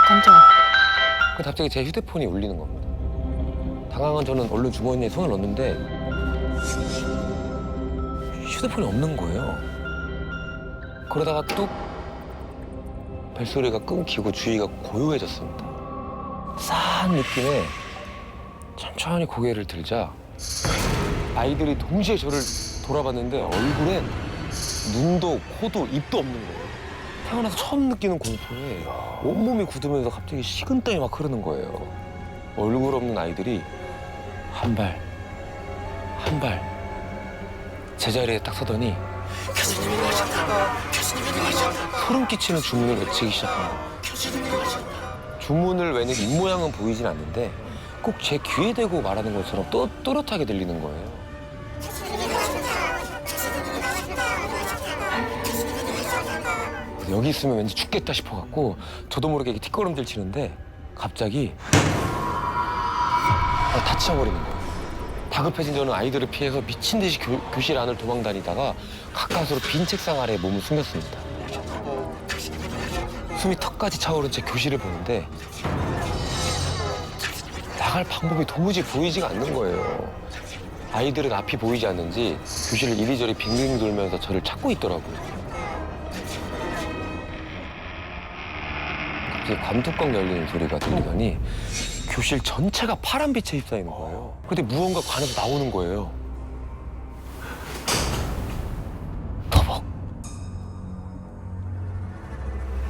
깜짝아. 갑자기 제 휴대폰이 울리는 겁니다. 당황한 저는 얼른 주머니에 손을 넣었는데 휴대폰이 없는 거예요. 그러다가 뚝 벨소리가 끊기고 주위가 고요해졌습니다. 싸한 느낌에 천천히 고개를 들자 아이들이 동시에 저를 돌아봤는데 얼굴엔 눈도 코도 입도 없는 거예요. 태어나서 처음 느끼는 공포에 온몸이 굳으면서 갑자기 식은땀이 막 흐르는 거예요. 얼굴 없는 아이들이 한 발, 한 발 제자리에 딱 서더니 소름 끼치는 주문을 외치기 시작합니다. 주문을 외는 입모양은 보이진 않는데 꼭 제 귀에 대고 말하는 것처럼 또렷하게 들리는 거예요. 여기 있으면 왠지 죽겠다 싶어갖고 저도 모르게 이렇게 뒷걸음질 치는데 갑자기 다쳐버리는 거예요. 다급해진 저는 아이들을 피해서 미친 듯이 교실 안을 도망다니다가 가까스로 빈 책상 아래에 몸을 숨겼습니다. 숨이 턱까지 차오른 채 교실을 보는데 나갈 방법이 도무지 보이지가 않는 거예요. 아이들은 앞이 보이지 않는지 교실을 이리저리 빙빙 돌면서 저를 찾고 있더라고요. 갑자기 관뚜껑 열리는 소리가 들리더니 교실 전체가 파란 빛에 휩싸이는 거예요. 근데 무언가 관에서 나오는 거예요. 터벅.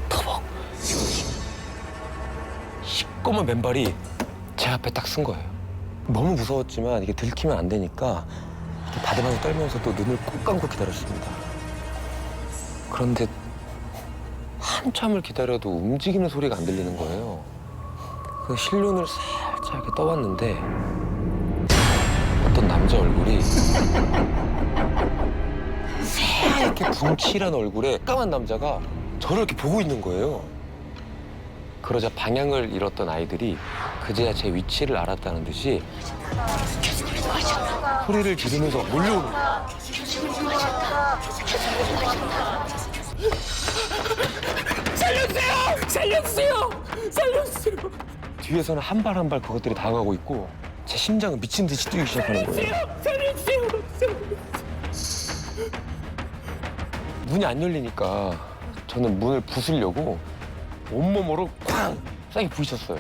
터벅. 시꺼먼 맨발이 제 앞에 딱 쓴 거예요. 너무 무서웠지만 이게 들키면 안 되니까 바들바들 떨면서 또 눈을 꼭 감고 기다렸습니다. 그런데 한참을 기다려도 움직이는 소리가 안 들리는 거예요. 그 실눈을 살짝 이렇게 떠봤는데 어떤 남자 얼굴이 새하얗게 분칠한 얼굴에 까만 남자가 저를 이렇게 보고 있는 거예요. 그러자 방향을 잃었던 아이들이 그제야 제 위치를 알았다는 듯이 소리를 지르면서 몰려오는 거예요. 살려주세요! 살려주세요! 살려주세요! 뒤에서는 한 발 한 발 그것들이 다가오고 있고 제 심장은 미친 듯이 뛰기 시작하는 거예요. 살려주세요! 문이 안 열리니까 저는 문을 부수려고 온몸으로 쾅! 세게 부딪혔어요.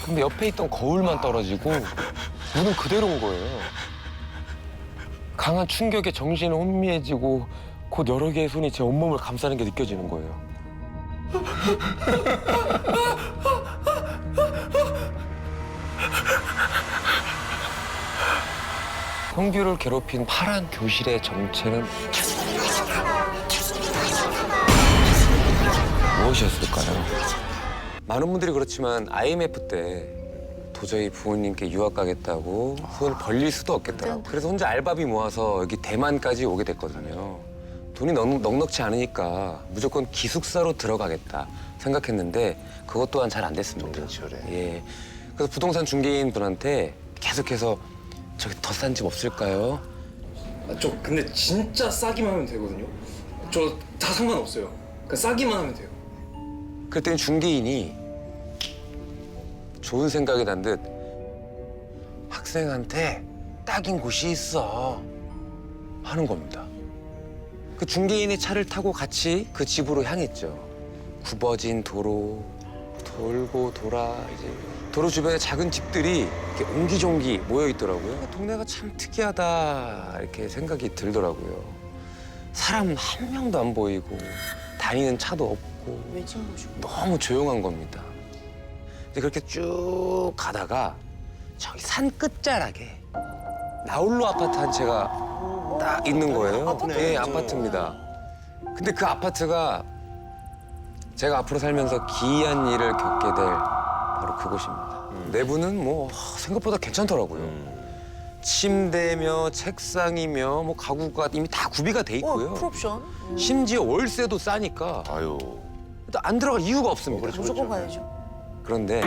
근데 옆에 있던 거울만 떨어지고 문은 그대로 온 거예요. 강한 충격에 정신은 혼미해지고 곧 여러 개의 손이 제 온몸을 감싸는 게 느껴지는 거예요. 성규를 괴롭힌 파란 교실의 정체는 무엇이었을까요? 많은 분들이 그렇지만 IMF 때 도저히 부모님께 유학 가겠다고 손을 벌릴 수도 없겠더라고요. 그래서 혼자 알바비 모아서 여기 대만까지 오게 됐거든요. 돈이 넉넉치 않으니까 무조건 기숙사로 들어가겠다 생각했는데 그것 또한 잘 안 됐습니다. 예. 그래서 부동산 중개인 분한테 계속해서 저기 더 싼 집 없을까요? 저 근데 진짜 싸기만 하면 되거든요. 저 다 상관없어요. 그러니까 싸기만 하면 돼요. 그랬더니 중개인이 좋은 생각이 난 듯 학생한테 딱인 곳이 있어 하는 겁니다. 그 중개인의 차를 타고 같이 그 집으로 향했죠. 굽어진 도로 돌고 돌아 이제 도로 주변에 작은 집들이 이렇게 옹기종기 모여 있더라고요. 동네가 참 특이하다 이렇게 생각이 들더라고요. 사람 한 명도 안 보이고 다니는 차도 없고 너무 조용한 겁니다. 이제 그렇게 쭉 가다가 저기 산 끝자락에 나홀로 아파트 한 채가 딱 있는 거예요. 예, 아파트입니다. 근데 그 아파트가 제가 앞으로 살면서 기이한 일을 겪게 될 바로 그곳입니다. 내부는 뭐 생각보다 괜찮더라고요. 침대며 책상이며 뭐 가구가 이미 다 구비가 돼 있고요. 풀옵션. 심지어 월세도 싸니까 아유. 일단 안 들어갈 이유가 없습니다. 무조건 가야죠. 그런데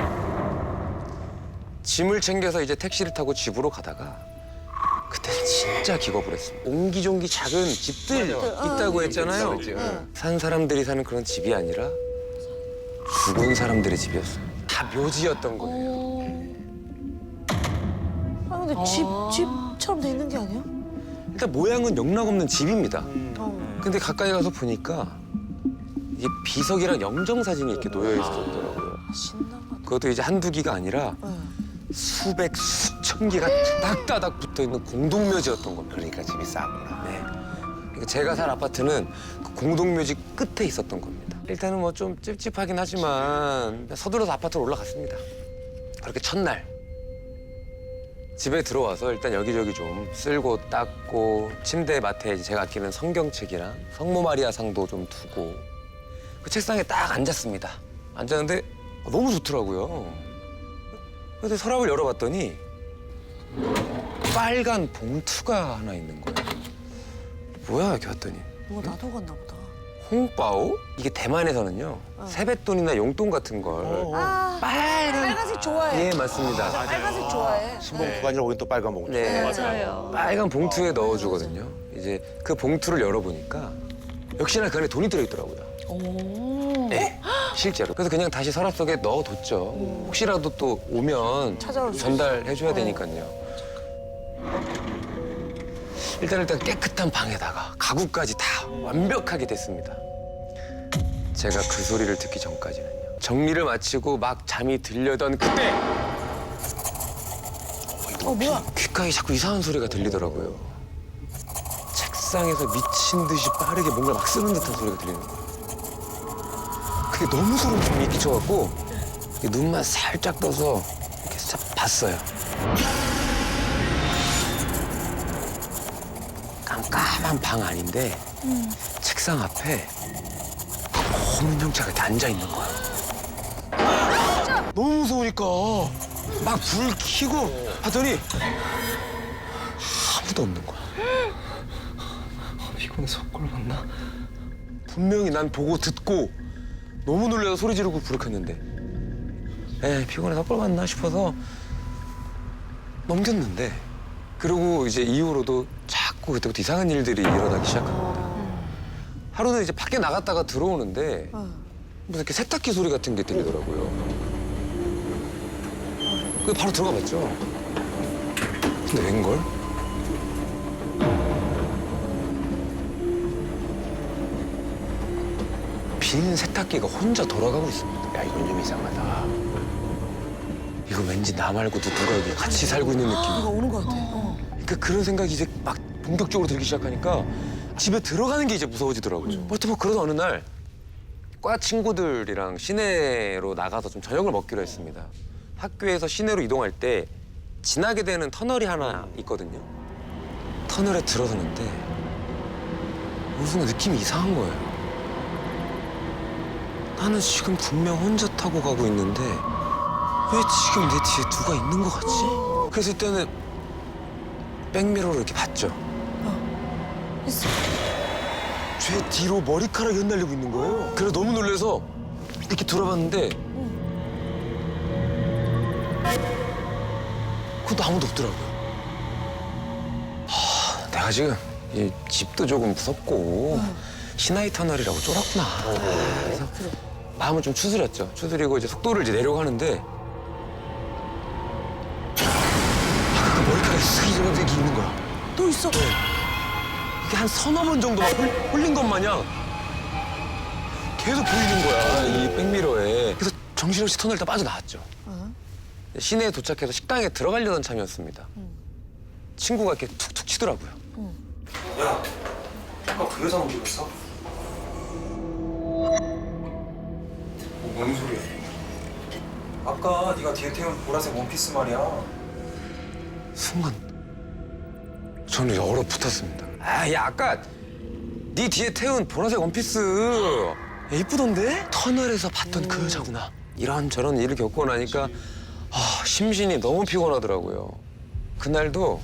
짐을 챙겨서 이제 택시를 타고 집으로 가다가 그때는 진짜 기겁을 했습니다. 옹기종기 작은 집들 있다고 했잖아요. 산 사람들이 사는 그런 집이 아니라 죽은 사람들의 집이었어요. 다 묘지였던 거예요. 아 근데 집처럼 돼 있는 게 아니야? 일단 모양은 영락없는 집입니다. 근데 가까이 가서 보니까 이게 비석이랑 영정사진이 이렇게 놓여 있었더라고요. 신나봐. 그것도 이제 한두 기가 아니라 수백, 수천 개가 따닥따닥 붙어있는 공동묘지였던 겁니다. 그러니까 집이 싸구나. 네. 그러니까 제가 살 아파트는 그 공동묘지 끝에 있었던 겁니다. 일단은 뭐 좀 찝찝하긴 하지만 서둘러서 아파트로 올라갔습니다. 그렇게 첫날 집에 들어와서 일단 여기저기 좀 쓸고 닦고 침대 맡에 제가 아끼는 성경책이랑 성모 마리아 상도 좀 두고 그 책상에 딱 앉았습니다. 앉았는데 너무 좋더라고요. 그래서 서랍을 열어봤더니 빨간 봉투가 하나 있는 거예요. 뭐야 이렇게 봤더니 뭐가 놔두고 갔나 보다. 홍바오? 이게 대만에서는요 세뱃돈이나 용돈 같은 걸 빨간색 좋아해. 예 맞습니다. 빨간색 좋아해. 신봉투가 아니라 오긴 또 빨간 봉투. 네. 맞아요. 빨간 봉투에 넣어주거든요. 이제 그 봉투를 열어보니까 역시나 그 안에 돈이 들어있더라고요. 네, 실제로. 그래서 그냥 다시 서랍 속에 넣어뒀죠. 혹시라도 또 오면 찾아올 수 전달해줘야 되니까요. 일단 깨끗한 방에다가 가구까지 다 완벽하게 됐습니다. 제가 그 소리를 듣기 전까지는요. 정리를 마치고 막 잠이 들려던 그때 뭐야? 귓가에 자꾸 이상한 소리가 들리더라고요. 책상에서 미친 듯이 빠르게 뭔가 막 쓰는 듯한 소리가 들리는 거예요. 그게 너무 소름이 끼쳐갖고 눈만 살짝 떠서 이렇게 싹 봤어요. 깜깜한 방 안인데 책상 앞에 검은 형체가 이렇게 앉아 있는 거야. 너무 무서우니까 막 불 켜고 하더니 아무도 없는 거야. 피곤해서 꼴 봤나? 분명히 난 보고 듣고 너무 놀라서 소리 지르고 불을 켰는데 피곤해서 꼴 봤나 싶어서 넘겼는데 그리고 이제 이후로도 자꾸 그때부터 이상한 일들이 일어나기 시작한 겁니다. 하루는 이제 밖에 나갔다가 들어오는데 무슨 이렇게 세탁기 소리 같은 게 들리더라고요. 그래서 바로 들어가 봤죠. 근데 웬걸? 빈 세탁기가 혼자 돌아가고 있습니다. 야, 이건 좀 이상하다. 이거 왠지 나 말고도 누가 여기 같이 살고 있는 느낌. 누가 오는 것 같아. 그러니까 그런 생각이 이제 막 본격적으로 들기 시작하니까 집에 들어가는 게 이제 무서워지더라고요. 뭐 그러다 어느 날 과 친구들이랑 시내로 나가서 좀 저녁을 먹기로 했습니다. 학교에서 시내로 이동할 때 지나게 되는 터널이 하나 있거든요. 터널에 들어서는데 어느 순간 느낌이 이상한 거예요. 나는 지금 분명 혼자 타고 가고 있는데 왜 지금 내 뒤에 누가 있는 것 같지? 그래서 이때는 백미러로 이렇게 봤죠. 있어. 제 뒤로 머리카락이 흩날리고 있는 거예요. 그래서 너무 놀라서 이렇게 돌아봤는데 그것도 아무도 없더라고요. 내가 지금 이 집도 조금 무섭고 시나이 터널이라고 쫄았구나. 그래서 마음을 좀 추스렸죠. 추스리고 이제 속도를 이제 내려고 하는데 그 머리카락이 쓱 이렇게 있는 거야. 또 있어. 이게 한 서너 번 정도 막 홀린 것 마냥 계속 보이는 거야, 이 백미러에. 그래서 정신없이 터널 다 빠져나왔죠. 시내에 도착해서 식당에 들어가려던 참이었습니다. 친구가 이렇게 툭툭 치더라고요. 아까 그 여자 어디갔어? 뭔 소리야? 아까 네가 뒤에 태운 보라색 원피스 말이야. 순간 저는 얼어붙었습니다. 야 아까 네 뒤에 태운 보라색 원피스 야, 이쁘던데? 터널에서 봤던 그 여자구나. 이런저런 일을 겪고 나니까 심신이 너무 피곤하더라고요. 그날도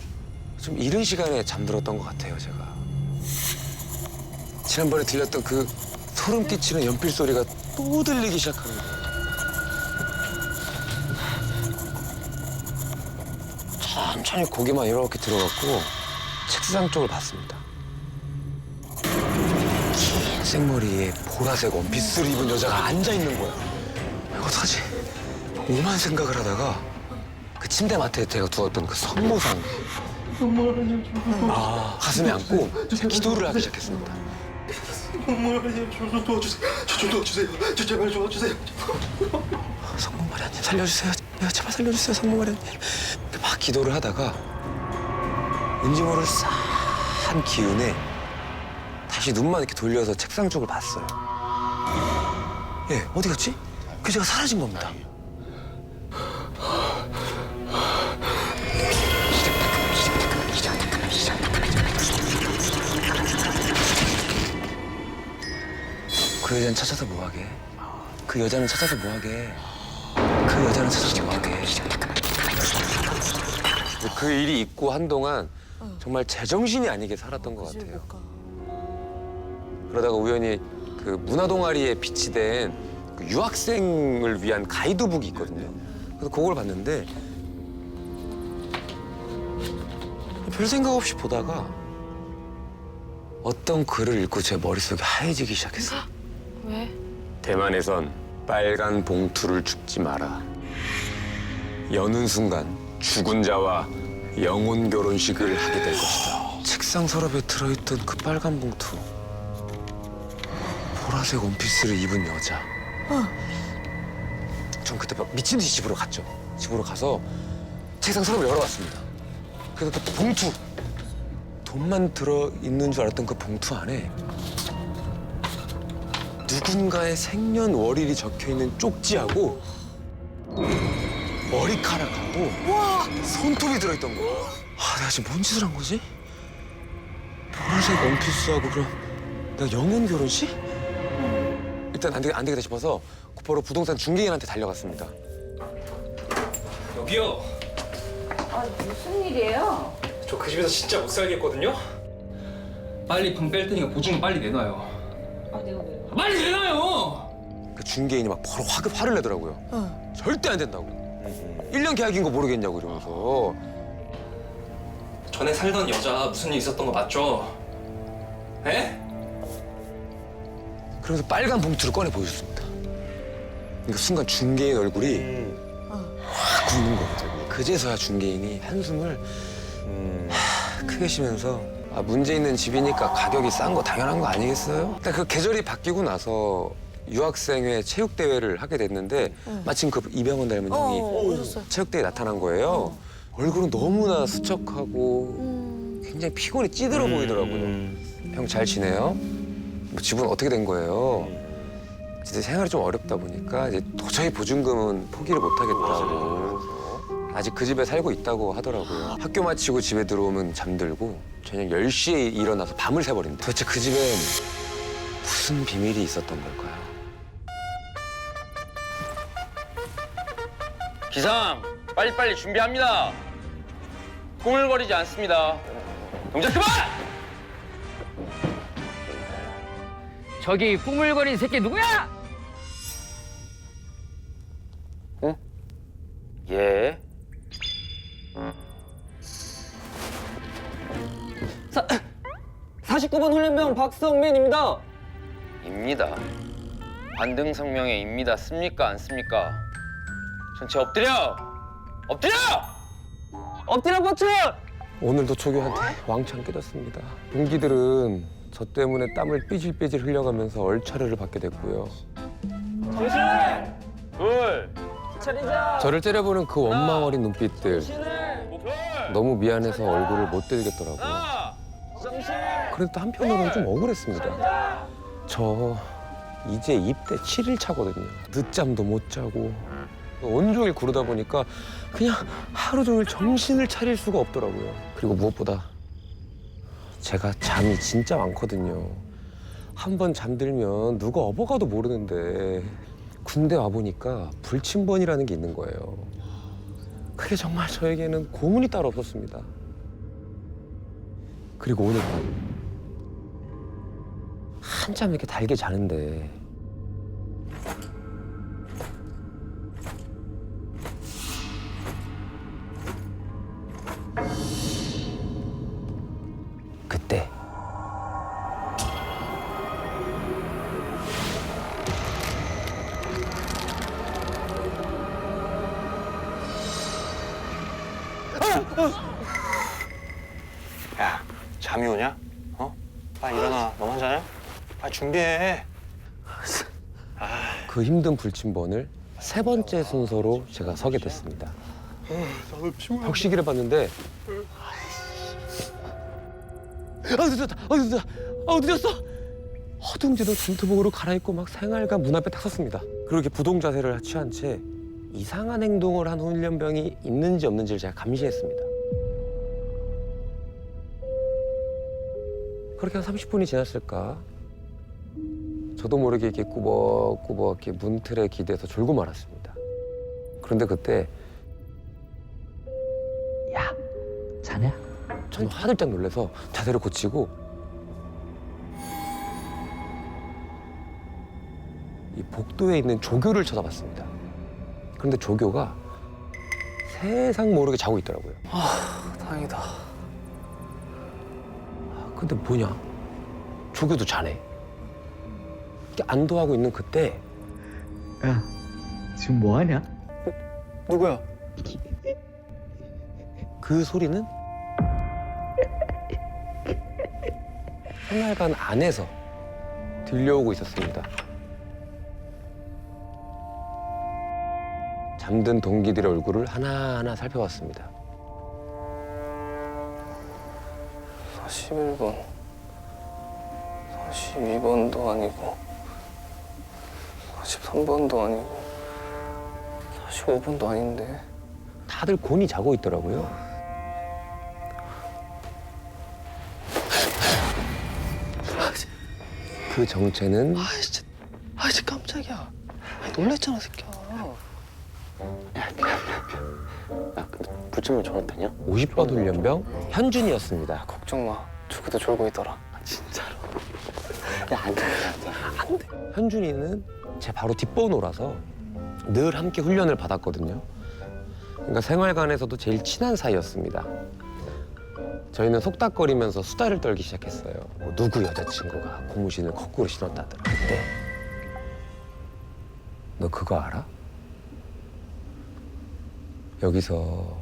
좀 이른 시간에 잠들었던 것 같아요, 제가. 지난번에 들렸던 그 소름 끼치는 연필 소리가 또 들리기 시작하는 거예요. 천천히 고개만 이렇게 들어갔고 책상 쪽을 봤습니다. 긴 생머리에 보라색 원피스를 입은 여자가 앉아 있는 거야. 어떡하지? 오만 생각을 하다가 그 침대 맡에 제가 두었던 그 성모상 가슴에 안고 제가 기도를 하기 시작했습니다. 좀 도와주세요. 저 좀 도와주세요. 저 제발 도와주세요. 성모 마리아님 살려주세요. 제발 살려주세요, 성모 마리아님. 막 기도를 하다가 왠지 모를 싸한 기운에 다시 눈만 이렇게 돌려서 책상 쪽을 봤어요. 예, 어디 갔지? 그 여자가 사라진 겁니다. 그 여자는 찾아서 뭐하게? 그 여자는 찾아서 뭐하게? 그 여자는 찾아서 뭐하게? 그 일이 있고 한동안 정말 제정신이 아니게 살았던 것 같아요. 그러다가 우연히 그 문화동아리에 비치된 그 유학생을 위한 가이드북이 있거든요. 그래서 그걸 봤는데 별 생각 없이 보다가 어떤 글을 읽고 제 머릿속이 하얘지기 시작했어요. 왜? 대만에선 빨간 봉투를 줍지 마라. 여는 순간 죽은 자와 영혼 결혼식을 하게 될 것이다. 책상 서랍에 들어있던 그 빨간 봉투. 보라색 원피스를 입은 여자. 전 그때 막 미친 듯이 집으로 갔죠. 집으로 가서 책상 서랍을 열어봤습니다. 그래서 그 봉투, 돈만 들어있는 줄 알았던 그 봉투 안에 누군가의 생년월일이 적혀있는 쪽지하고 머리카락하고 손톱이 들어있던 거야. 내가 지금 뭔 짓을 한 거지? 보라색 원피스하고 그럼 내가 영혼 결혼식? 일단 안 되겠다 싶어서 곧바로 부동산 중개인한테 달려갔습니다. 여기요. 무슨 일이에요? 저 그 집에서 진짜 못 살겠거든요. 빨리 방 뺄 테니까 보증금 빨리 내놔요. 내가 왜? 빨리 내놔요. 그 중개인이 막 바로 화를 내더라고요. 절대 안 된다고. 1년 계약인 거 모르겠냐고 이러면서. 전에 살던 여자 무슨 일 있었던 거 맞죠? 에? 그러면서 빨간 봉투를 꺼내 보여줬습니다. 그러니까 순간 중개인 얼굴이 확 굳는 거예요. 그제서야 중개인이 한숨을 크게 쉬면서 문제 있는 집이니까 가격이 싼 거 당연한 거 아니겠어요? 일단 그 계절이 바뀌고 나서 유학생회 체육대회를 하게 됐는데 마침 그 이병헌 닮은 형이 체육대회에 나타난 거예요. 얼굴은 너무나 수척하고 굉장히 피곤이 찌들어 보이더라고요. 형 잘 지내요? 뭐 집은 어떻게 된 거예요? 진짜 생활이 좀 어렵다 보니까 이제 도저히 보증금은 포기를 못 하겠다고. 아직 그 집에 살고 있다고 하더라고요. 학교 마치고 집에 들어오면 잠들고 저녁 10시에 일어나서 밤을 새버립니다. 도대체 그 집엔 무슨 비밀이 있었던 걸까요? 기상, 빨리빨리 준비합니다. 꾸물거리지 않습니다. 동작 그만! 저기 꾸물거리는 새끼 누구야? 예. 49번 훈련병 박성민입니다. 입니다. 관등성명에 입니다. 씁니까? 안 씁니까? 전체 엎드려! 엎드려! 엎드려 뻗쳐! 오늘도 조교한테 왕창 깨졌습니다. 동기들은 저 때문에 땀을 삐질삐질 흘려가면서 얼차려를 받게 됐고요. 정신! 둘! 차리자! 저를 째려보는 그 원망 어린 눈빛들. 너무 미안해서 얼굴을 못 들겠더라고요. 정신! 그래도 또 한편으로는 좀 억울했습니다. 저 이제 입대 7일 차거든요. 늦잠도 못 자고 온종일 구르다 보니까 그냥 하루 종일 정신을 차릴 수가 없더라고요. 그리고 무엇보다 제가 잠이 진짜 많거든요. 한 번 잠들면 누가 업어가도 모르는데 군대 와보니까 불침번이라는 게 있는 거예요. 그게 정말 저에게는 고문이 따로 없었습니다. 그리고 오늘 밤 한참 이렇게 달게 자는데 그때 야, 잠이 오냐? 어? 빨리 일어나. 너만 자냐? 빨리 준비해. 그 힘든 불침번을 3번째 순서로 제가 서게 됐습니다. 벽시계를 봤는데 늦었다. 늦었다. 늦었어. 허둥지둥 전투복으로 갈아입고 막 생활관 문 앞에 딱 섰습니다. 그렇게 부동 자세를 취한 채 이상한 행동을 한 훈련병이 있는지 없는지를 제가 감시했습니다. 그렇게 한 30분이 지났을까? 저도 모르게 이렇게 꾸벅꾸벅 이렇게 문틀에 기대서 졸고 말았습니다. 그런데 그때 야, 자냐? 저는 화들짝 놀라서 자세를 고치고 이 복도에 있는 조교를 쳐다봤습니다. 그런데 조교가 세상 모르게 자고 있더라고요. 다행이다. 근데 뭐냐? 조교도 자네. 이렇게 안도하고 있는 그때 야, 지금 뭐 하냐? 누구야? 그 소리는 생활관 안에서 들려오고 있었습니다. 잠든 동기들의 얼굴을 하나하나 살펴봤습니다. 41번, 42번도 아니고 43번도 아니고 45번도 아닌데. 다들 곤히 자고 있더라고요. 그 정체는 진짜 깜짝이야. 놀랬잖아, 새끼야. 야, 근데 불침번 저럴 때냐? 50번 훈련병 현준이었습니다. 걱정 마. 저기도 졸고 있더라. 진짜로. 야, 안 돼. 현준이는 제 바로 뒷번호라서 늘 함께 훈련을 받았거든요. 그러니까 생활관에서도 제일 친한 사이였습니다. 저희는 속닥거리면서 수다를 떨기 시작했어요. 뭐 누구 여자친구가 고무신을 거꾸로 신었다더라. 그때 너 그거 알아? 여기서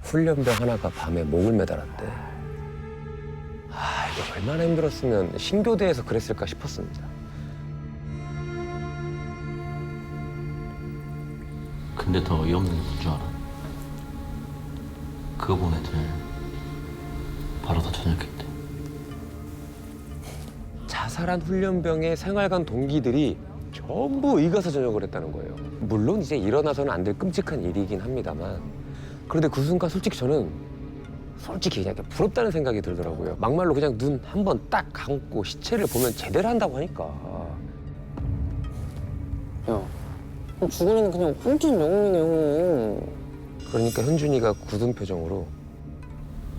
훈련병 하나가 밤에 목을 매달았대. 이게 얼마나 힘들었으면 신교대에서 그랬을까 싶었습니다. 근데 더 어이없는 게 뭔 줄 알아? 그거 본 애들 바로 다 전역했대. 자살한 훈련병의 생활관 동기들이 전부 의가서 전역을 했다는 거예요. 물론 이제 일어나서는 안 될 끔찍한 일이긴 합니다만, 그런데 그 순간 솔직히 저는 그냥 부럽다는 생각이 들더라고요. 막말로 그냥 눈 한 번 딱 감고 시체를 보면 제대로 한다고 하니까. 야, 죽으려는 그냥 완전 영웅이네, 영웅. 그러니까 현준이가 굳은 표정으로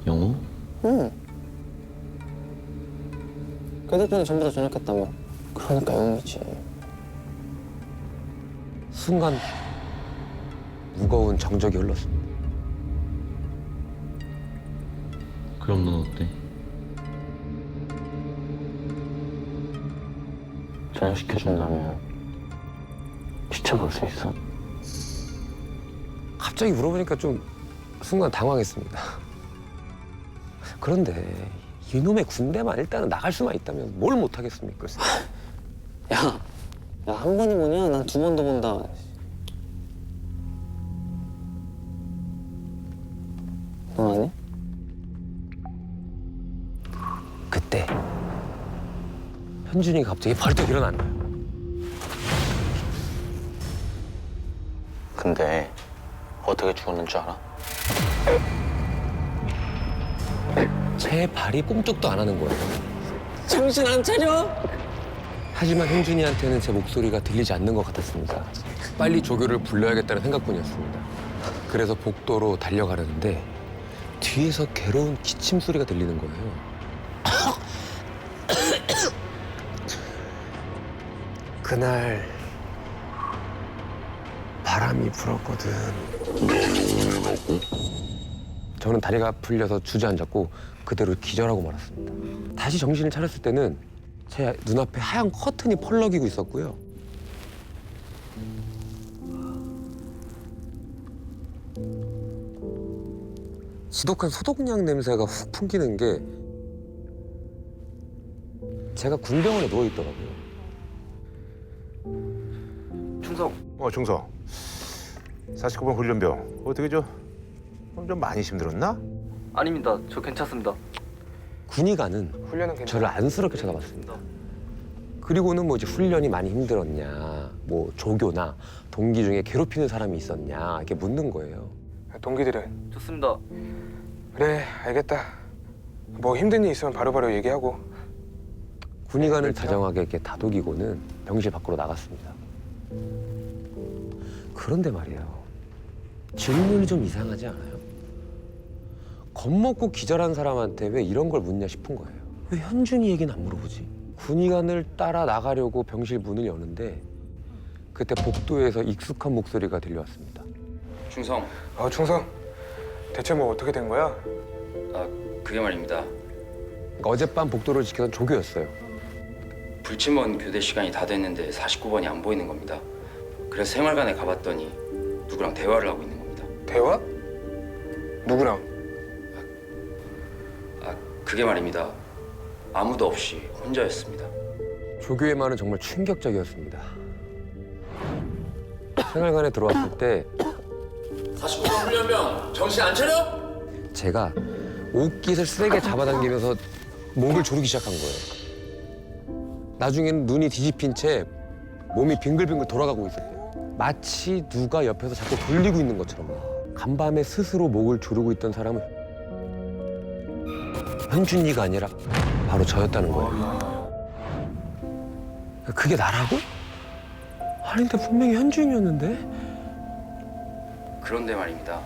영웅? 응. 그 덕분에 전부 다 전역했다며. 그러니까 영웅이지. 순간 무거운 정적이 흘렀습니다. 그럼 넌 어때? 전역시켜준다면 지쳐볼 수 있어? 갑자기 물어보니까 좀 순간 당황했습니다. 그런데 이놈의 군대만 일단은 나갈 수만 있다면 뭘 못하겠습니까? 야, 한 번이 뭐냐? 난 2번도 본다. 넌 안 해? 그때 현준이가 갑자기 벌떡 일어난 거예요. 근데 어떻게 죽었는 줄 알아? 제 발이 꿈쩍도 안 하는 거예요. 정신 안 차려? 하지만 현준이한테는 제 목소리가 들리지 않는 것 같았습니다. 빨리 조교를 불러야겠다는 생각뿐이었습니다. 그래서 복도로 달려가려는데 뒤에서 괴로운 기침 소리가 들리는 거예요. 그날 바람이 불었거든. 저는 다리가 풀려서 주저앉았고 그대로 기절하고 말았습니다. 다시 정신을 차렸을 때는 제 눈앞에 하얀 커튼이 펄럭이고 있었고요. 지독한 소독약 냄새가 훅 풍기는 게 제가 군병원에 누워 있더라고요. 충성. 충성. 49번 훈련병. 어떻게 좀 많이 힘들었나? 아닙니다. 저 괜찮습니다. 군의관은 저를 안쓰럽게 쳐다봤습니다. 그리고는 뭐 이제 훈련이 많이 힘들었냐, 뭐 조교나 동기 중에 괴롭히는 사람이 있었냐 이렇게 묻는 거예요. 동기들은? 좋습니다. 그래, 알겠다. 뭐 힘든 일 있으면 바로바로 얘기하고. 군의관은 다정하게 이렇게 다독이고는 병실 밖으로 나갔습니다. 그런데 말이에요. 질문이 좀 이상하지 않아요? 겁먹고 기절한 사람한테 왜 이런 걸 묻냐 싶은 거예요. 왜 현준이 얘기는 안 물어보지? 군의관을 따라 나가려고 병실 문을 여는데 그때 복도에서 익숙한 목소리가 들려왔습니다. 충성. 충성. 대체 뭐 어떻게 된 거야? 그게 말입니다. 그러니까 어젯밤 복도를 지키던 조교였어요. 불침번 교대 시간이 다 됐는데 49번이 안 보이는 겁니다. 그래서 생활관에 가봤더니 누구랑 대화를 하고 있는 겁니다. 대화? 누구랑? 그게 말입니다. 아무도 없이 혼자였습니다. 조교의 말은 정말 충격적이었습니다. 생활관에 들어왔을 때 49번 훈련병 정신 안 차려? 제가 옷깃을 세게 잡아당기면서 목을 조르기 시작한 거예요. 나중에는 눈이 뒤집힌 채 몸이 빙글빙글 돌아가고 있었대요. 마치 누가 옆에서 자꾸 돌리고 있는 것처럼. 간밤에 스스로 목을 조르고 있던 사람은 현준이가 아니라 바로 저였다는 거예요. 그게 나라고? 아닌데 분명히 현준이었는데? 그런데 말입니다.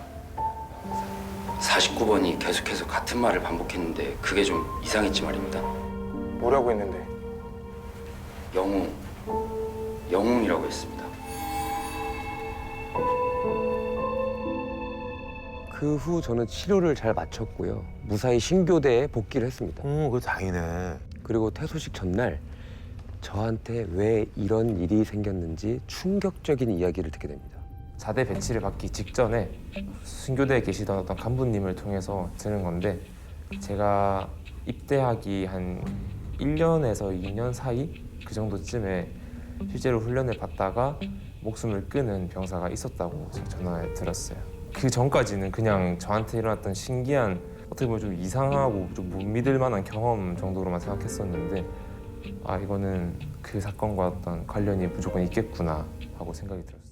49번이 계속해서 같은 말을 반복했는데 그게 좀 이상했지 말입니다. 뭐라고 했는데? 영웅이라고 했습니다. 그 후 저는 치료를 잘 마쳤고요. 무사히 신교대에 복귀를 했습니다. 그거 다행이네. 그리고 퇴소식 전날 저한테 왜 이런 일이 생겼는지 충격적인 이야기를 듣게 됩니다. 4대 배치를 받기 직전에 신교대에 계시던 어떤 간부님을 통해서 들은 건데 제가 입대하기 한 1년에서 2년 사이 그 정도쯤에 실제로 훈련을 받다가 목숨을 끊은 병사가 있었다고 제가 전화를 들었어요. 그 전까지는 그냥 저한테 일어났던 신기한 어떻게 보면 좀 이상하고 좀 못 믿을 만한 경험 정도로만 생각했었는데 이거는 그 사건과 어떤 관련이 무조건 있겠구나 하고 생각이 들었어요.